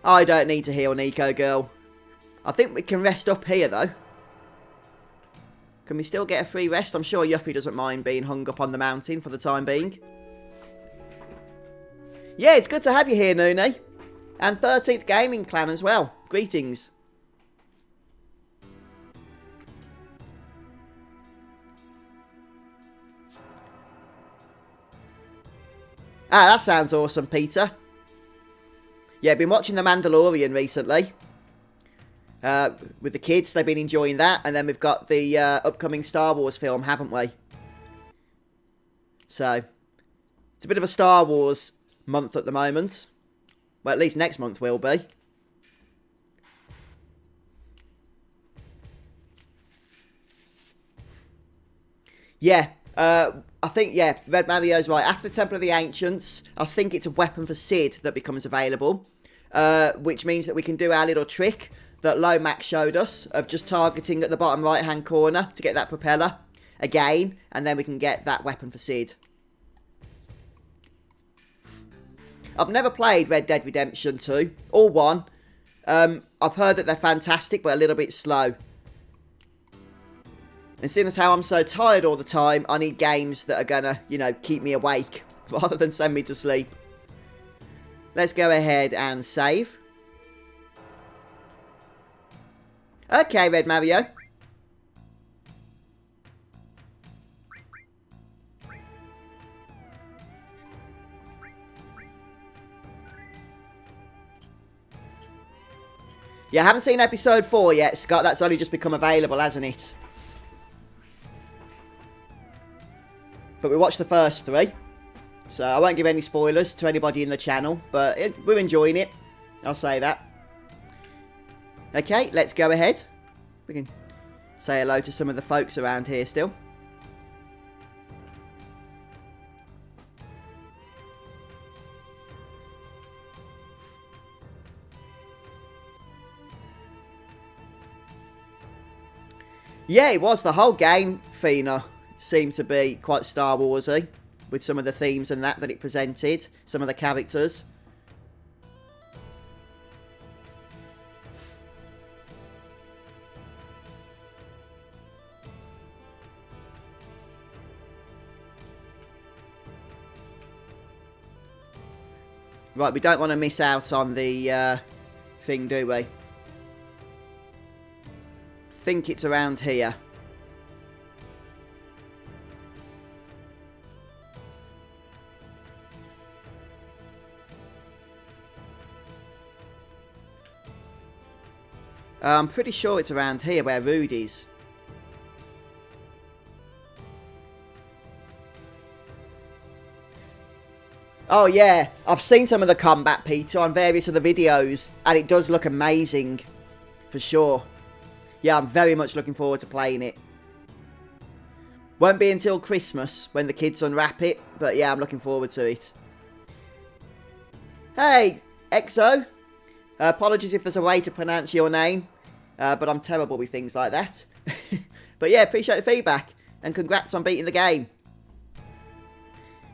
I don't need to heal, Nico girl. I think we can rest up here, though. Can we still get a free rest? I'm sure Yuffie doesn't mind being hung up on the mountain for the time being. Yeah, it's good to have you here, Noonie. And 13th Gaming Clan as well. Greetings. Ah, that sounds awesome, Peter. Yeah, been watching The Mandalorian recently. With the kids, they've been enjoying that. And then we've got the upcoming Star Wars film, haven't we? So, it's a bit of a Star Wars month at the moment. Well, at least next month will be. Yeah, I think, yeah, Red Mario's right. After the Temple of the Ancients, I think it's a weapon for Sid that becomes available. Which means that we can do our little trick that Lomax showed us of just targeting at the bottom right-hand corner to get that propeller again. And then we can get that weapon for Sid. I've never played Red Dead Redemption 2 or 1. I've heard that they're fantastic, but a little bit slow. And seeing as how I'm so tired all the time, I need games that are gonna, you know, keep me awake rather than send me to sleep. Let's go ahead and save. Okay, Red Mario. Yeah, I haven't seen episode 4 yet, Scott. That's only just become available, hasn't it? But we watched the first 3. So I won't give any spoilers to anybody in the channel. But we're enjoying it. I'll say that. Okay, let's go ahead. We can say hello to some of the folks around here still. Yeah, it was. The whole game, Fina, seemed to be quite Star Warsy with some of the themes and that it presented, some of the characters. Right, we don't want to miss out on the thing, do we? Think it's around here. I'm pretty sure it's around here where Rudy's. Oh yeah, I've seen some of the combat, Peter, on various other videos, and it does look amazing, for sure. Yeah, I'm very much looking forward to playing it. Won't be until Christmas when the kids unwrap it, but yeah, I'm looking forward to it. Hey, Exo. Apologies if there's a way to pronounce your name, but I'm terrible with things like that. But yeah, appreciate the feedback, and congrats on beating the game.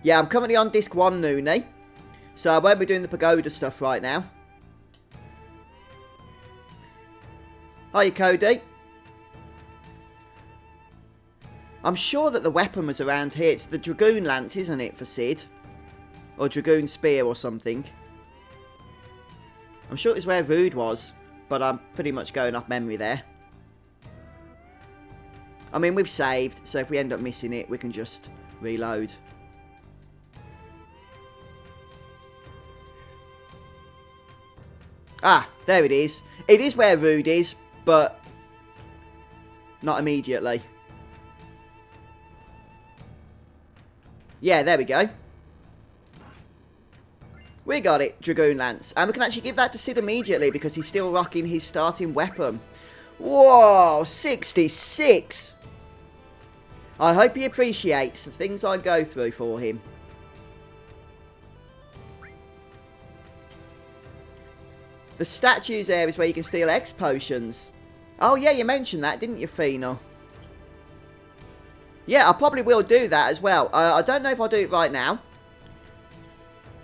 Yeah, I'm currently on disc 1, Noonie, so I won't be doing the pagoda stuff right now. Hiya, Cody. I'm sure that the weapon was around here. It's the Dragoon Lance, isn't it, for Sid? Or Dragoon Spear or something. I'm sure it's where Rude was, but I'm pretty much going off memory there. I mean, we've saved, so if we end up missing it, we can just reload. Ah, there it is. It is where Rude is, but not immediately. Yeah, there we go. We got it, Dragoon Lance. And we can actually give that to Sid immediately because he's still rocking his starting weapon. Whoa, 66. I hope he appreciates the things I go through for him. The statues there is where you can steal X potions. Oh yeah, you mentioned that, didn't you, Fino? Yeah, I probably will do that as well. I don't know if I'll do it right now.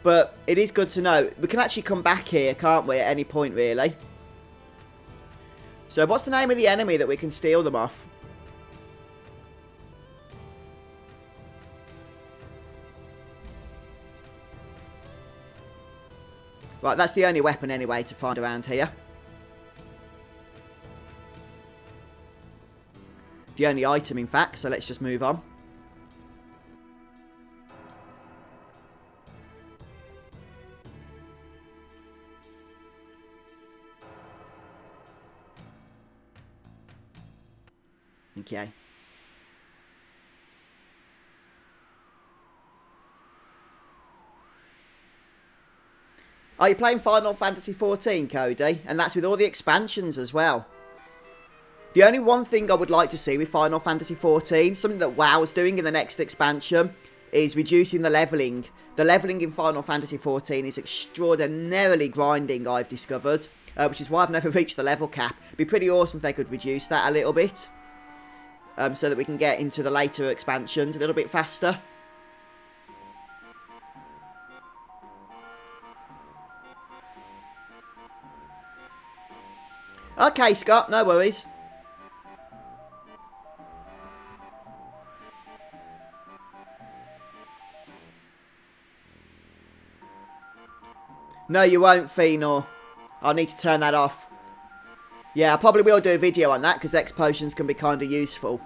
But it is good to know. We can actually come back here, can't we, at any point, really? So what's the name of the enemy that we can steal them off? Right, that's the only weapon anyway to find around here. The only item, in fact, so let's just move on. Okay. Are you playing Final Fantasy XIV, Cody? And that's with all the expansions as well. The only one thing I would like to see with Final Fantasy XIV, something that WoW's doing in the next expansion, is reducing the levelling. The levelling in Final Fantasy XIV is extraordinarily grinding, I've discovered. Which is why I've never reached the level cap. It'd be pretty awesome if they could reduce that a little bit. So that we can get into the later expansions a little bit faster. Okay, Scott, no worries. No, you won't, Phenor. I'll need to turn that off. Yeah, I probably will do a video on that, because X potions can be kind of useful.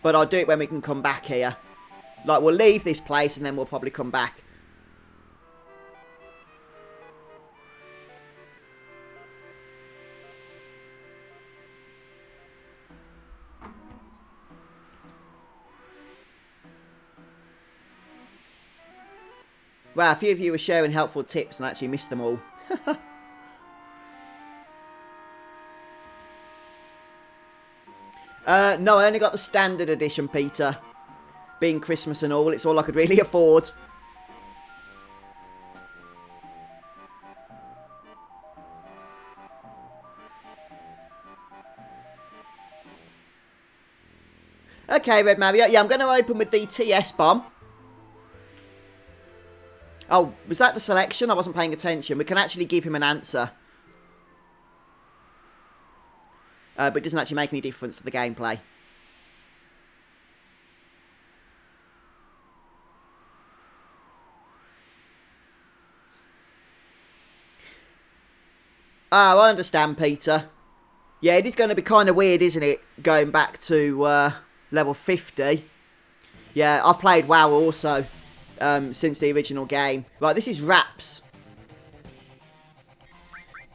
But I'll do it when we can come back here. Like, we'll leave this place, and then we'll probably come back. Wow, a few of you were sharing helpful tips and I actually missed them all. No, I only got the standard edition, Peter. Being Christmas and all, it's all I could really afford. Okay, Red Mario. Yeah, I'm going to open with the TS bomb. Oh, was that the selection? I wasn't paying attention. We can actually give him an answer. But it doesn't actually make any difference to the gameplay. Oh, I understand, Peter. Yeah, it is going to be kind of weird, isn't it? Going back to level 50. Yeah, I've played WoW also. Since the original game. Right, this is Raps.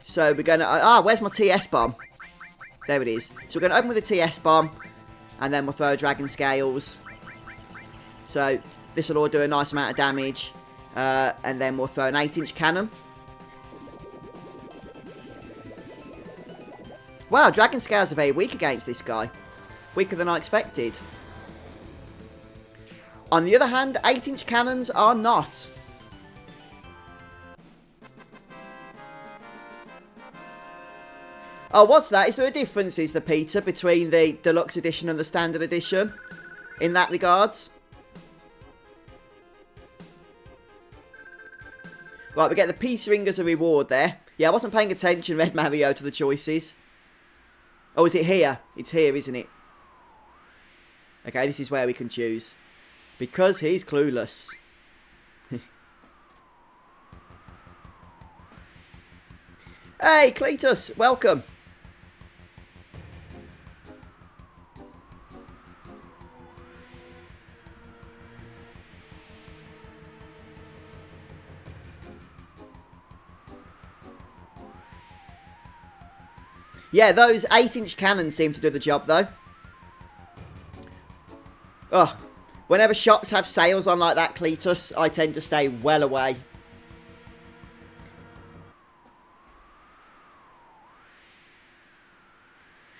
So we're going to... where's my TS bomb? There it is. So we're going to open with a TS bomb. And then we'll throw Dragon Scales. So this will all do a nice amount of damage. And then we'll throw an 8-inch cannon. Wow, Dragon Scales are very weak against this guy. Weaker than I expected. On the other hand, 8-inch cannons are not. Oh, what's that? Is there a difference, is there, Peter, between the deluxe edition and the standard edition? In that regards? Right, we get the peace ring as a reward there. Yeah, I wasn't paying attention, Red Mario, to the choices. Oh, is it here? It's here, isn't it? Okay, this is where we can choose. Because he's clueless. Hey, Cletus, welcome. Yeah, those 8-inch cannons seem to do the job, though. Oh, whenever shops have sales on like that, Cletus, I tend to stay well away.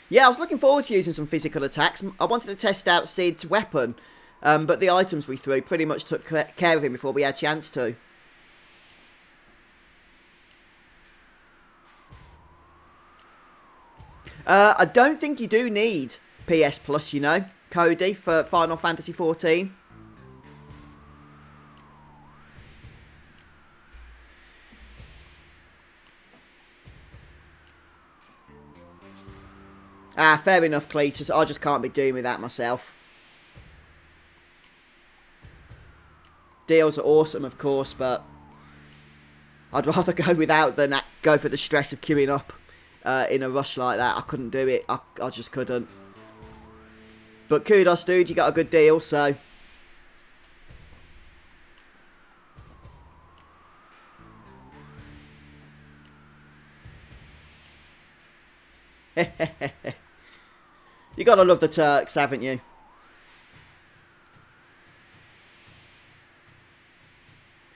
Yeah, I was looking forward to using some physical attacks. I wanted to test out Sid's weapon, but the items we threw pretty much took care of him before we had a chance to. I don't think you do need PS Plus, you know. Cody for Final Fantasy XIV. Ah, fair enough, Cletus. I just can't be doing with that myself. Deals are awesome, of course, but I'd rather go without than go for the stress of queuing up in a rush like that. I couldn't do it. I just couldn't. But kudos, dude. You got a good deal, so... You gotta love the Turks, haven't you?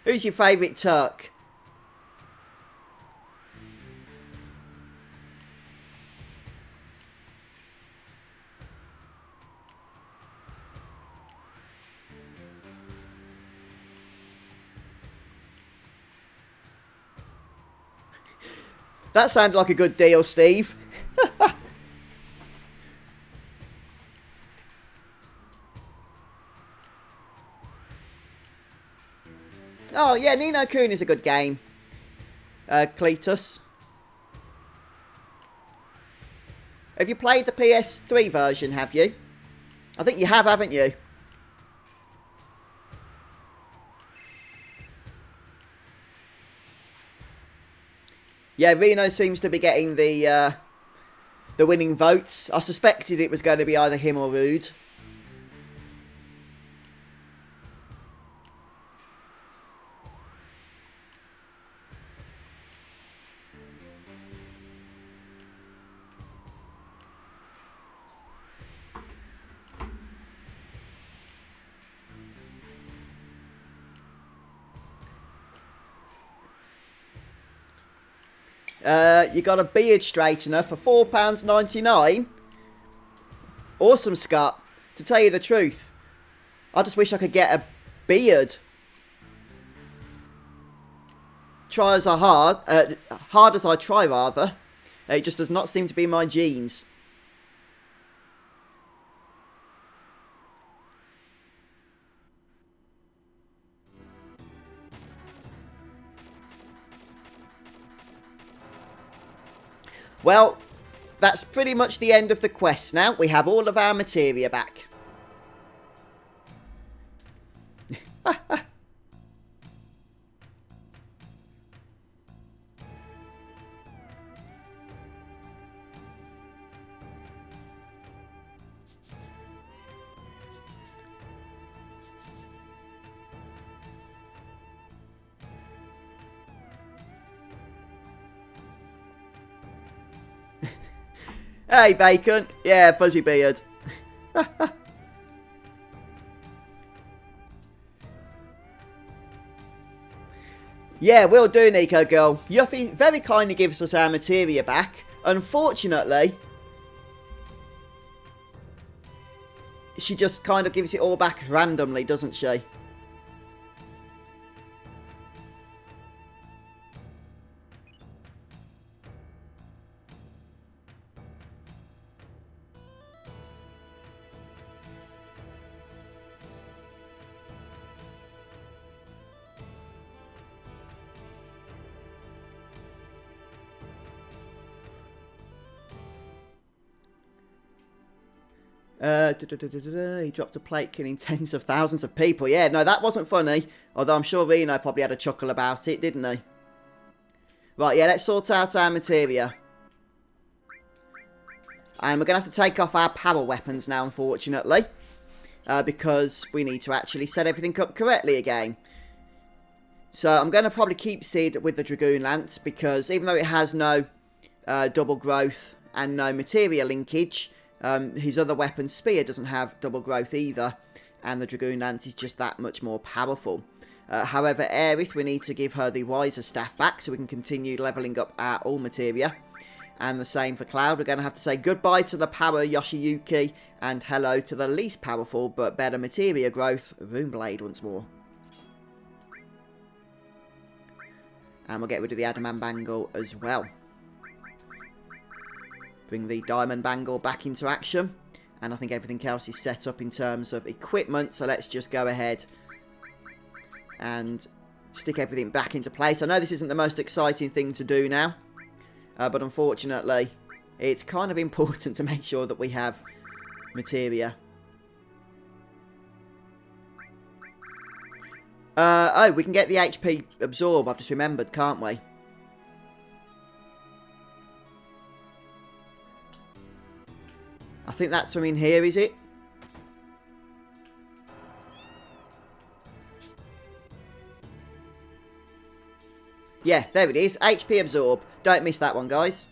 Who's your favourite Turk? That sounded like a good deal, Steve. Oh, yeah, Ni no Kuni is a good game. Cletus. Have you played the PS3 version, have you? I think you have, haven't you? Yeah, Reno seems to be getting the winning votes. I suspected it was going to be either him or Rude. You got a beard straightener for £4.99. Awesome, Scott. To tell you the truth, I just wish I could get a beard. Try as I hard as I try, rather. It just does not seem to be my genes. Well, that's pretty much the end of the quest now. We have all of our materia back. Hey, Bacon. Yeah, fuzzy beard. Yeah, we'll do, Nico girl. Yuffie very kindly gives us our materia back. Unfortunately, she just kind of gives it all back randomly, doesn't she? He dropped a plate killing tens of thousands of people. Yeah, no, that wasn't funny. Although I'm sure Reno probably had a chuckle about it, didn't he? Right, yeah, let's sort out our materia. And we're going to have to take off our power weapons now, unfortunately. Because we need to actually set everything up correctly again. So I'm going to probably keep Sid with the Dragoon Lance. Because even though it has no double growth and no materia linkage... his other weapon, Spear, doesn't have double growth either, and the Dragoon Lance is just that much more powerful. However, Aerith, we need to give her the Wiser Staff back so we can continue levelling up our all materia. And the same for Cloud. We're going to have to say goodbye to the power Yoshiyuki and hello to the least powerful but better materia growth, Runeblade once more. And we'll get rid of the Adamant Bangle as well. Bring the Diamond Bangle back into action. And I think everything else is set up in terms of equipment. So let's just go ahead and stick everything back into place. I know this isn't the most exciting thing to do now. But unfortunately, it's kind of important to make sure that we have materia. Oh, we can get the HP absorb, I've just remembered, can't we? I think that's from in here, is it? Yeah, there it is. HP absorb. Don't miss that one, guys.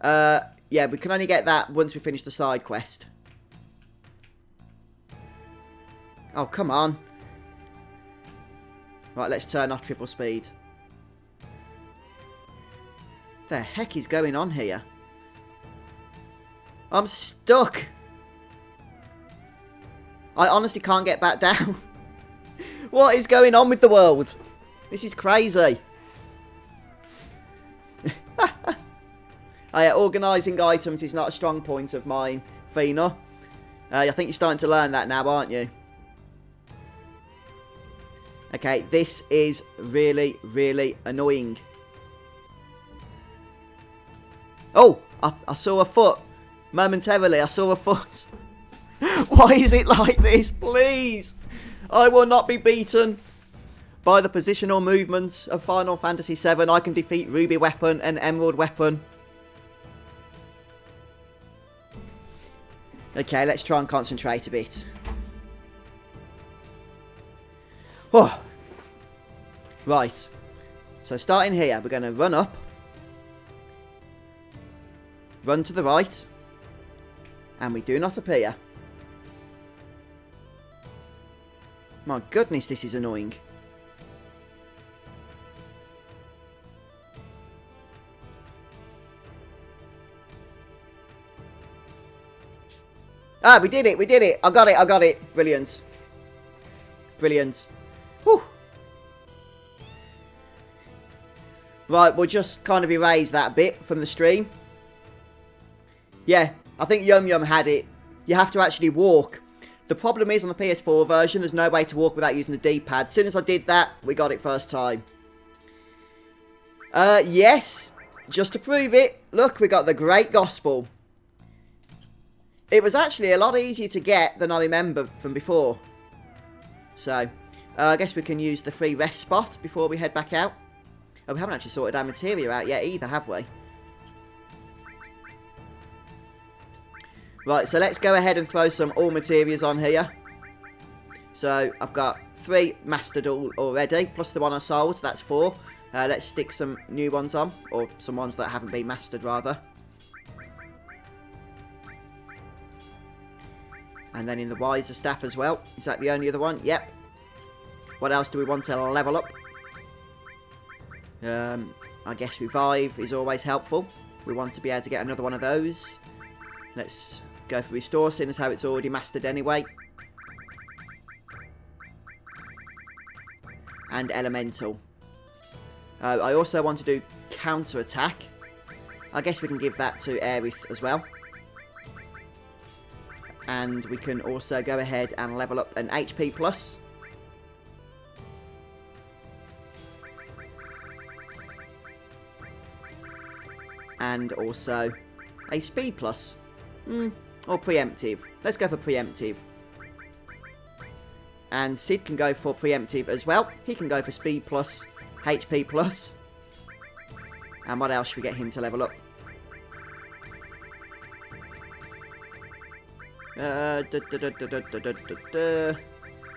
Yeah, we can only get that once we finish the side quest. Oh, come on. Right, let's turn off triple speed. The heck is going on here? I'm stuck. I honestly can't get back down. What is going on with the world? This is crazy. Yeah, organising items is not a strong point of mine, Fina. I think you're starting to learn that now, aren't you? Okay, this is really, really annoying. Oh, I saw a foot. Momentarily, I saw a foot. Why is it like this? Please. I will not be beaten by the positional movement of Final Fantasy VII. I can defeat Ruby Weapon and Emerald Weapon. Okay, let's try and concentrate a bit. Oh. Right. So starting here, we're going to run up. Run to the right. And we do not appear. My goodness, this is annoying. Ah, we did it, we did it. I got it. Brilliant. Brilliant. Whew. Right, we'll just kind of erase that bit from the stream. Yeah, I think Yum Yum had it. You have to actually walk. The problem is on the PS4 version, there's no way to walk without using the D-pad. As soon as I did that, we got it first time. Yes. Just to prove it, look, we got the Great Gospel. It was actually a lot easier to get than I remember from before. So, I guess we can use the free rest spot before we head back out. Oh, we haven't actually sorted our materia out yet either, have we? Right, so let's go ahead and throw some all materias on here. So, I've got 3 mastered already, plus the one I sold, so that's 4. Let's stick some new ones on, or some ones that haven't been mastered, rather. And then in the Wiser Staff as well. Is that the only other one? Yep. What else do we want to level up? I guess Revive is always helpful. We want to be able to get another one of those. Let's go for Restore, seeing as how it's already mastered anyway. And Elemental. I also want to do Counter Attack. I guess we can give that to Aerith as well. And we can also go ahead and level up an HP plus. And also a speed plus. Or preemptive. Let's go for preemptive. And Sid can go for preemptive as well. He can go for speed plus, HP plus. And what else should we get him to level up?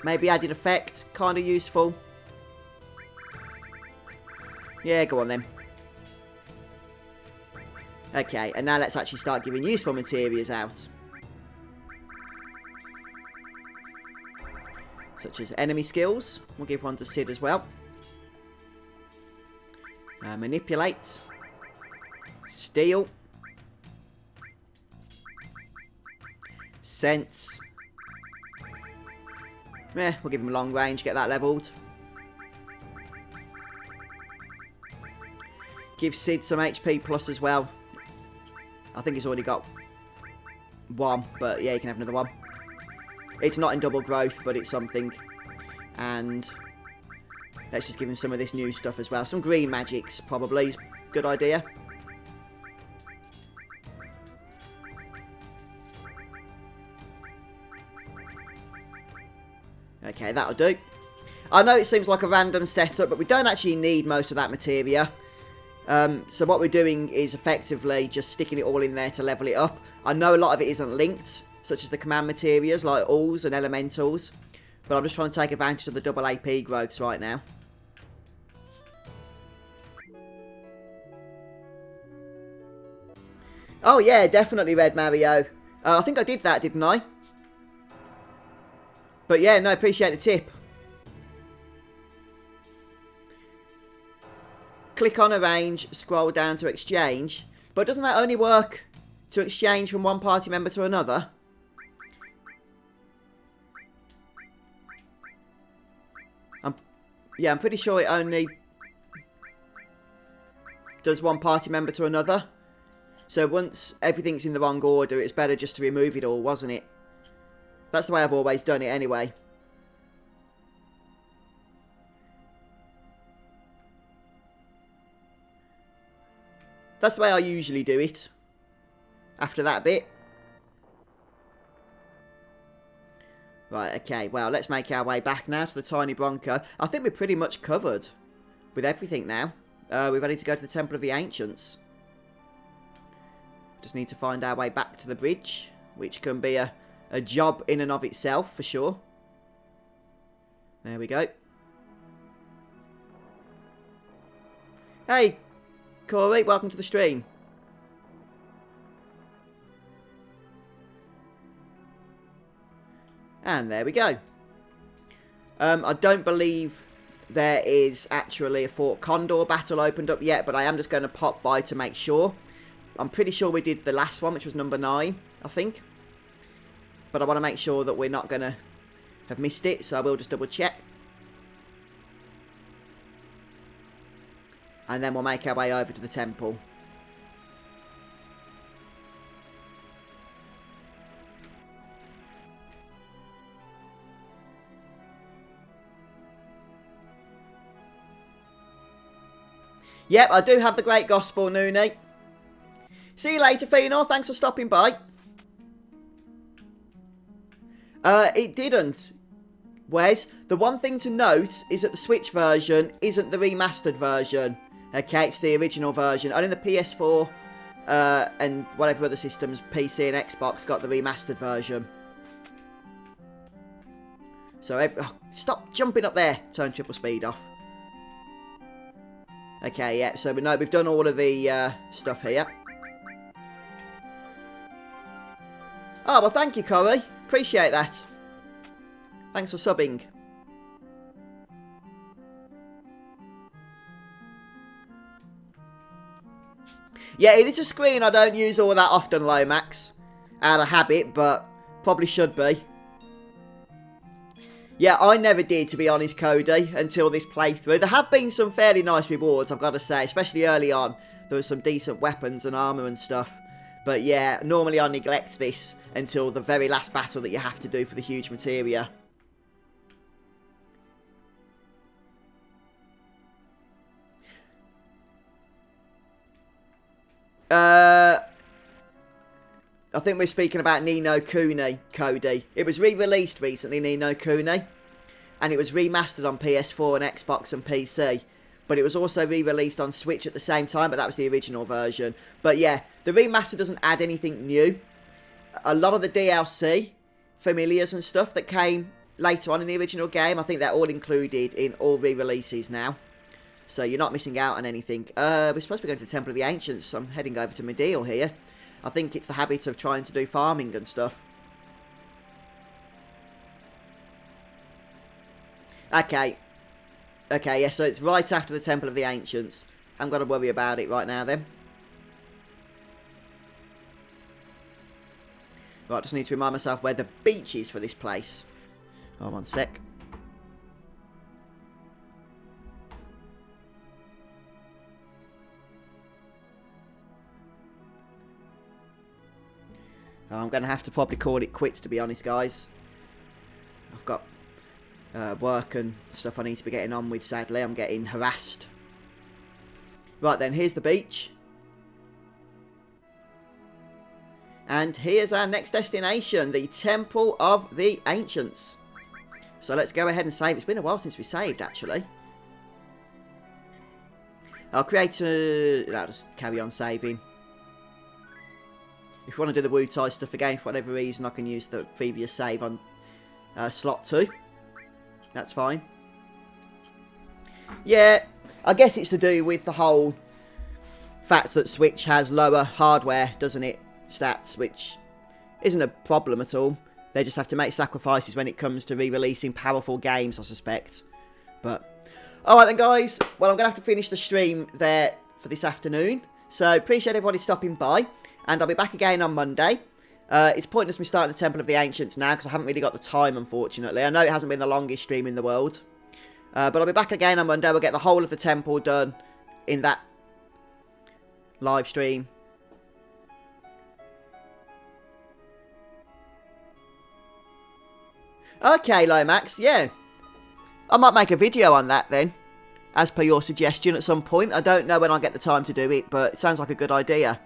Maybe added effect, kind of useful. Yeah, go on then. Okay, and now let's actually start giving useful materials out. Such as enemy skills. We'll give one to Sid as well. Manipulate. Steal. Sense. We'll give him long range, get that leveled. Give Sid some HP plus as well. I think he's already got... one, but yeah, you can have another one. It's not in double growth, but it's something. And let's just give him some of this new stuff as well. Some green magics, probably. Is a good idea. Okay, that'll do. I know it seems like a random setup, but we don't actually need most of that materia. So what we're doing is effectively just sticking it all in there to level it up. I know a lot of it isn't linked, such as the command materias like alls and elementals. But I'm just trying to take advantage of the double AP growths right now. Oh yeah, definitely Red Mario. I think I did that, didn't I? But yeah, no, appreciate the tip. Click on arrange, scroll down to exchange. But doesn't that only work to exchange from one party member to another? I'm pretty sure it only does one party member to another. So once everything's in the wrong order, it's better just to remove it all, wasn't it? That's the way I've always done it anyway. That's the way I usually do it. After that bit. Right, okay, well, let's make our way back now to the Tiny Bronco. I think we're pretty much covered with everything now. We're ready to go to the Temple of the Ancients. Just need to find our way back to the bridge, which can be a job in and of itself, for sure. There we go. Hey, Corey, welcome to the stream. And there we go. I don't believe there is actually a Fort Condor battle opened up yet, but I am just going to pop by to make sure. I'm pretty sure we did the last one, which was number 9, I think. But I want to make sure that we're not going to have missed it, so I will just double check. And then we'll make our way over to the temple. Yep, I do have the Great Gospel, Noonie. See you later, Phenor. Thanks for stopping by. It didn't. Wes, the one thing to note is that the Switch version isn't the remastered version. Okay, it's the original version. Only the PS4 and whatever other systems, PC and Xbox, got the remastered version. So, stop jumping up there. Turn triple speed off. Okay, yeah, so we've done all of the stuff here. Oh, well, thank you, Corey. Appreciate that. Thanks for subbing. Yeah, it is a screen I don't use all that often, Lomax. Out of habit, but probably should be. Yeah, I never did, to be honest, Cody, until this playthrough. There have been some fairly nice rewards, I've got to say, especially early on. There was some decent weapons and armour and stuff. But yeah, normally I neglect this until the very last battle that you have to do for the huge materia. I think we're speaking about Ni no Kuni, Cody. It was re-released recently, Ni no Kuni. And it was remastered on PS4 and Xbox and PC. But it was also re-released on Switch at the same time, but that was the original version. But yeah, the remaster doesn't add anything new. A lot of the DLC, familiars and stuff that came later on in the original game, I think they're all included in all re-releases now. So you're not missing out on anything. We're supposed to be going to the Temple of the Ancients, so I'm heading over to Medeal here. I think it's the habit of trying to do farming and stuff. Okay. Okay, yeah, so it's right after the Temple of the Ancients. I haven't got to worry about it right now, then. Right, just need to remind myself where the beach is for this place. Hold on one sec. I'm going to have to probably call it quits, to be honest, guys. I've got work and stuff I need to be getting on with, sadly. I'm getting harassed. Right then, here's the beach. And here's our next destination, the Temple of the Ancients. So let's go ahead and save. It's been a while since we saved, actually. I'll create a... I'll just carry on saving. If you want to do the Wutai stuff again, for whatever reason, I can use the previous save on slot 2. That's fine. Yeah, I guess it's to do with the whole fact that Switch has lower hardware, doesn't it? Stats, which isn't a problem at all. They just have to make sacrifices when it comes to re-releasing powerful games, I suspect. But, alright then guys, well I'm going to have to finish the stream there for this afternoon. So, appreciate everybody stopping by, and I'll be back again on Monday. It's pointless me starting the Temple of the Ancients now, because I haven't really got the time, unfortunately. I know it hasn't been the longest stream in the world. But I'll be back again on Monday. We'll get the whole of the temple done in that live stream. Okay, Lomax, yeah. I might make a video on that then, as per your suggestion at some point. I don't know when I'll get the time to do it, but it sounds like a good idea.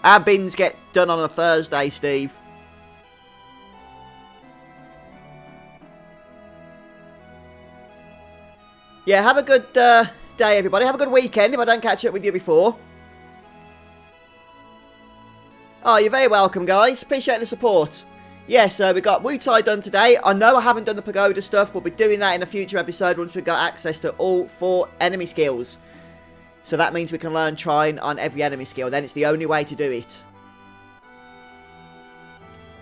Our bins get done on a Thursday, Steve. Yeah, have a good day, everybody. Have a good weekend if I don't catch up with you before. Oh, you're very welcome, guys. Appreciate the support. Yeah, so we got Wutai done today. I know I haven't done the pagoda stuff, but we'll be doing that in a future episode once we've got access to all 4 enemy skills. So that means we can learn Trine on every enemy skill. Then it's the only way to do it.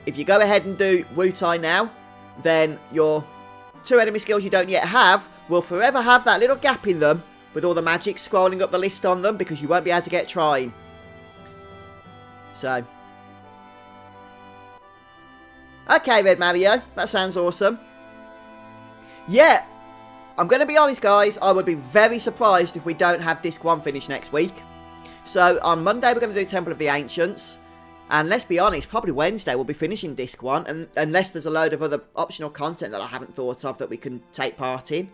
If you go ahead and do Wutai now, then your 2 enemy skills you don't yet have will forever have that little gap in them with all the magic scrolling up the list on them, because you won't be able to get Trine. So. Okay, Red Mario. That sounds awesome. Yeah. I'm going to be honest, guys. I would be very surprised if we don't have Disc 1 finished next week. So, on Monday, we're going to do Temple of the Ancients. And let's be honest, probably Wednesday we'll be finishing Disc 1. And unless there's a load of other optional content that I haven't thought of that we can take part in.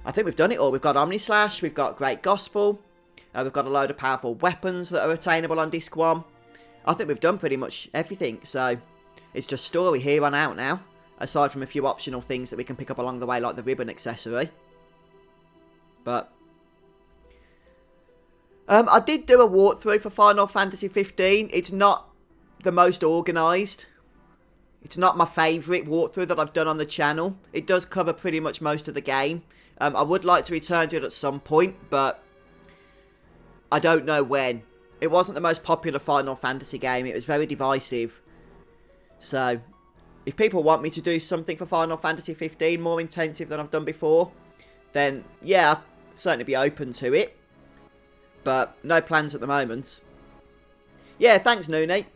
I think we've done it all. We've got Omnislash. We've got Great Gospel. We've got a load of powerful weapons that are attainable on Disc 1. I think we've done pretty much everything. So, it's just story here on out now. Aside from a few optional things that we can pick up along the way, like the ribbon accessory. But I did do a walkthrough for Final Fantasy XV. It's not the most organised. It's not my favourite walkthrough that I've done on the channel. It does cover pretty much most of the game. I would like to return to it at some point, but I don't know when. It wasn't the most popular Final Fantasy game. It was very divisive. So, if people want me to do something for Final Fantasy XV more intensive than I've done before, then yeah, I'll certainly be open to it. But no plans at the moment. Yeah, thanks, Noonie.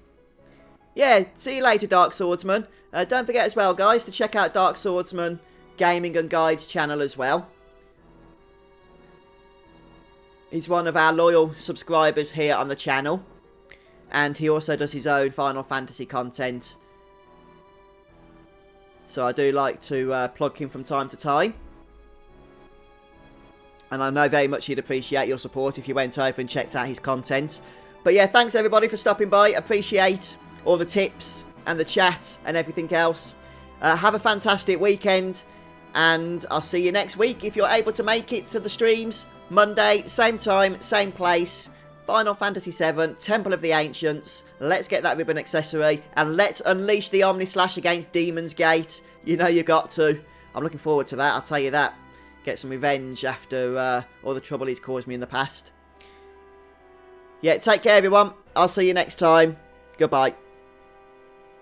Yeah, see you later, Dark Swordsman. Don't forget as well, guys, to check out Dark Swordsman Gaming and Guides channel as well. He's one of our loyal subscribers here on the channel. And he also does his own Final Fantasy content. So I do like to plug him from time to time. And I know very much he'd appreciate your support if you went over and checked out his content. But yeah, thanks everybody for stopping by. Appreciate all the tips and the chat and everything else. Have a fantastic weekend. And I'll see you next week if you're able to make it to the streams. Monday, same time, same place. Final Fantasy VII, Temple of the Ancients. Let's get that ribbon accessory. And let's unleash the Omnislash against Demon's Gate. You know you got to. I'm looking forward to that, I'll tell you that. Get some revenge after all the trouble he's caused me in the past. Yeah, take care everyone. I'll see you next time. Goodbye.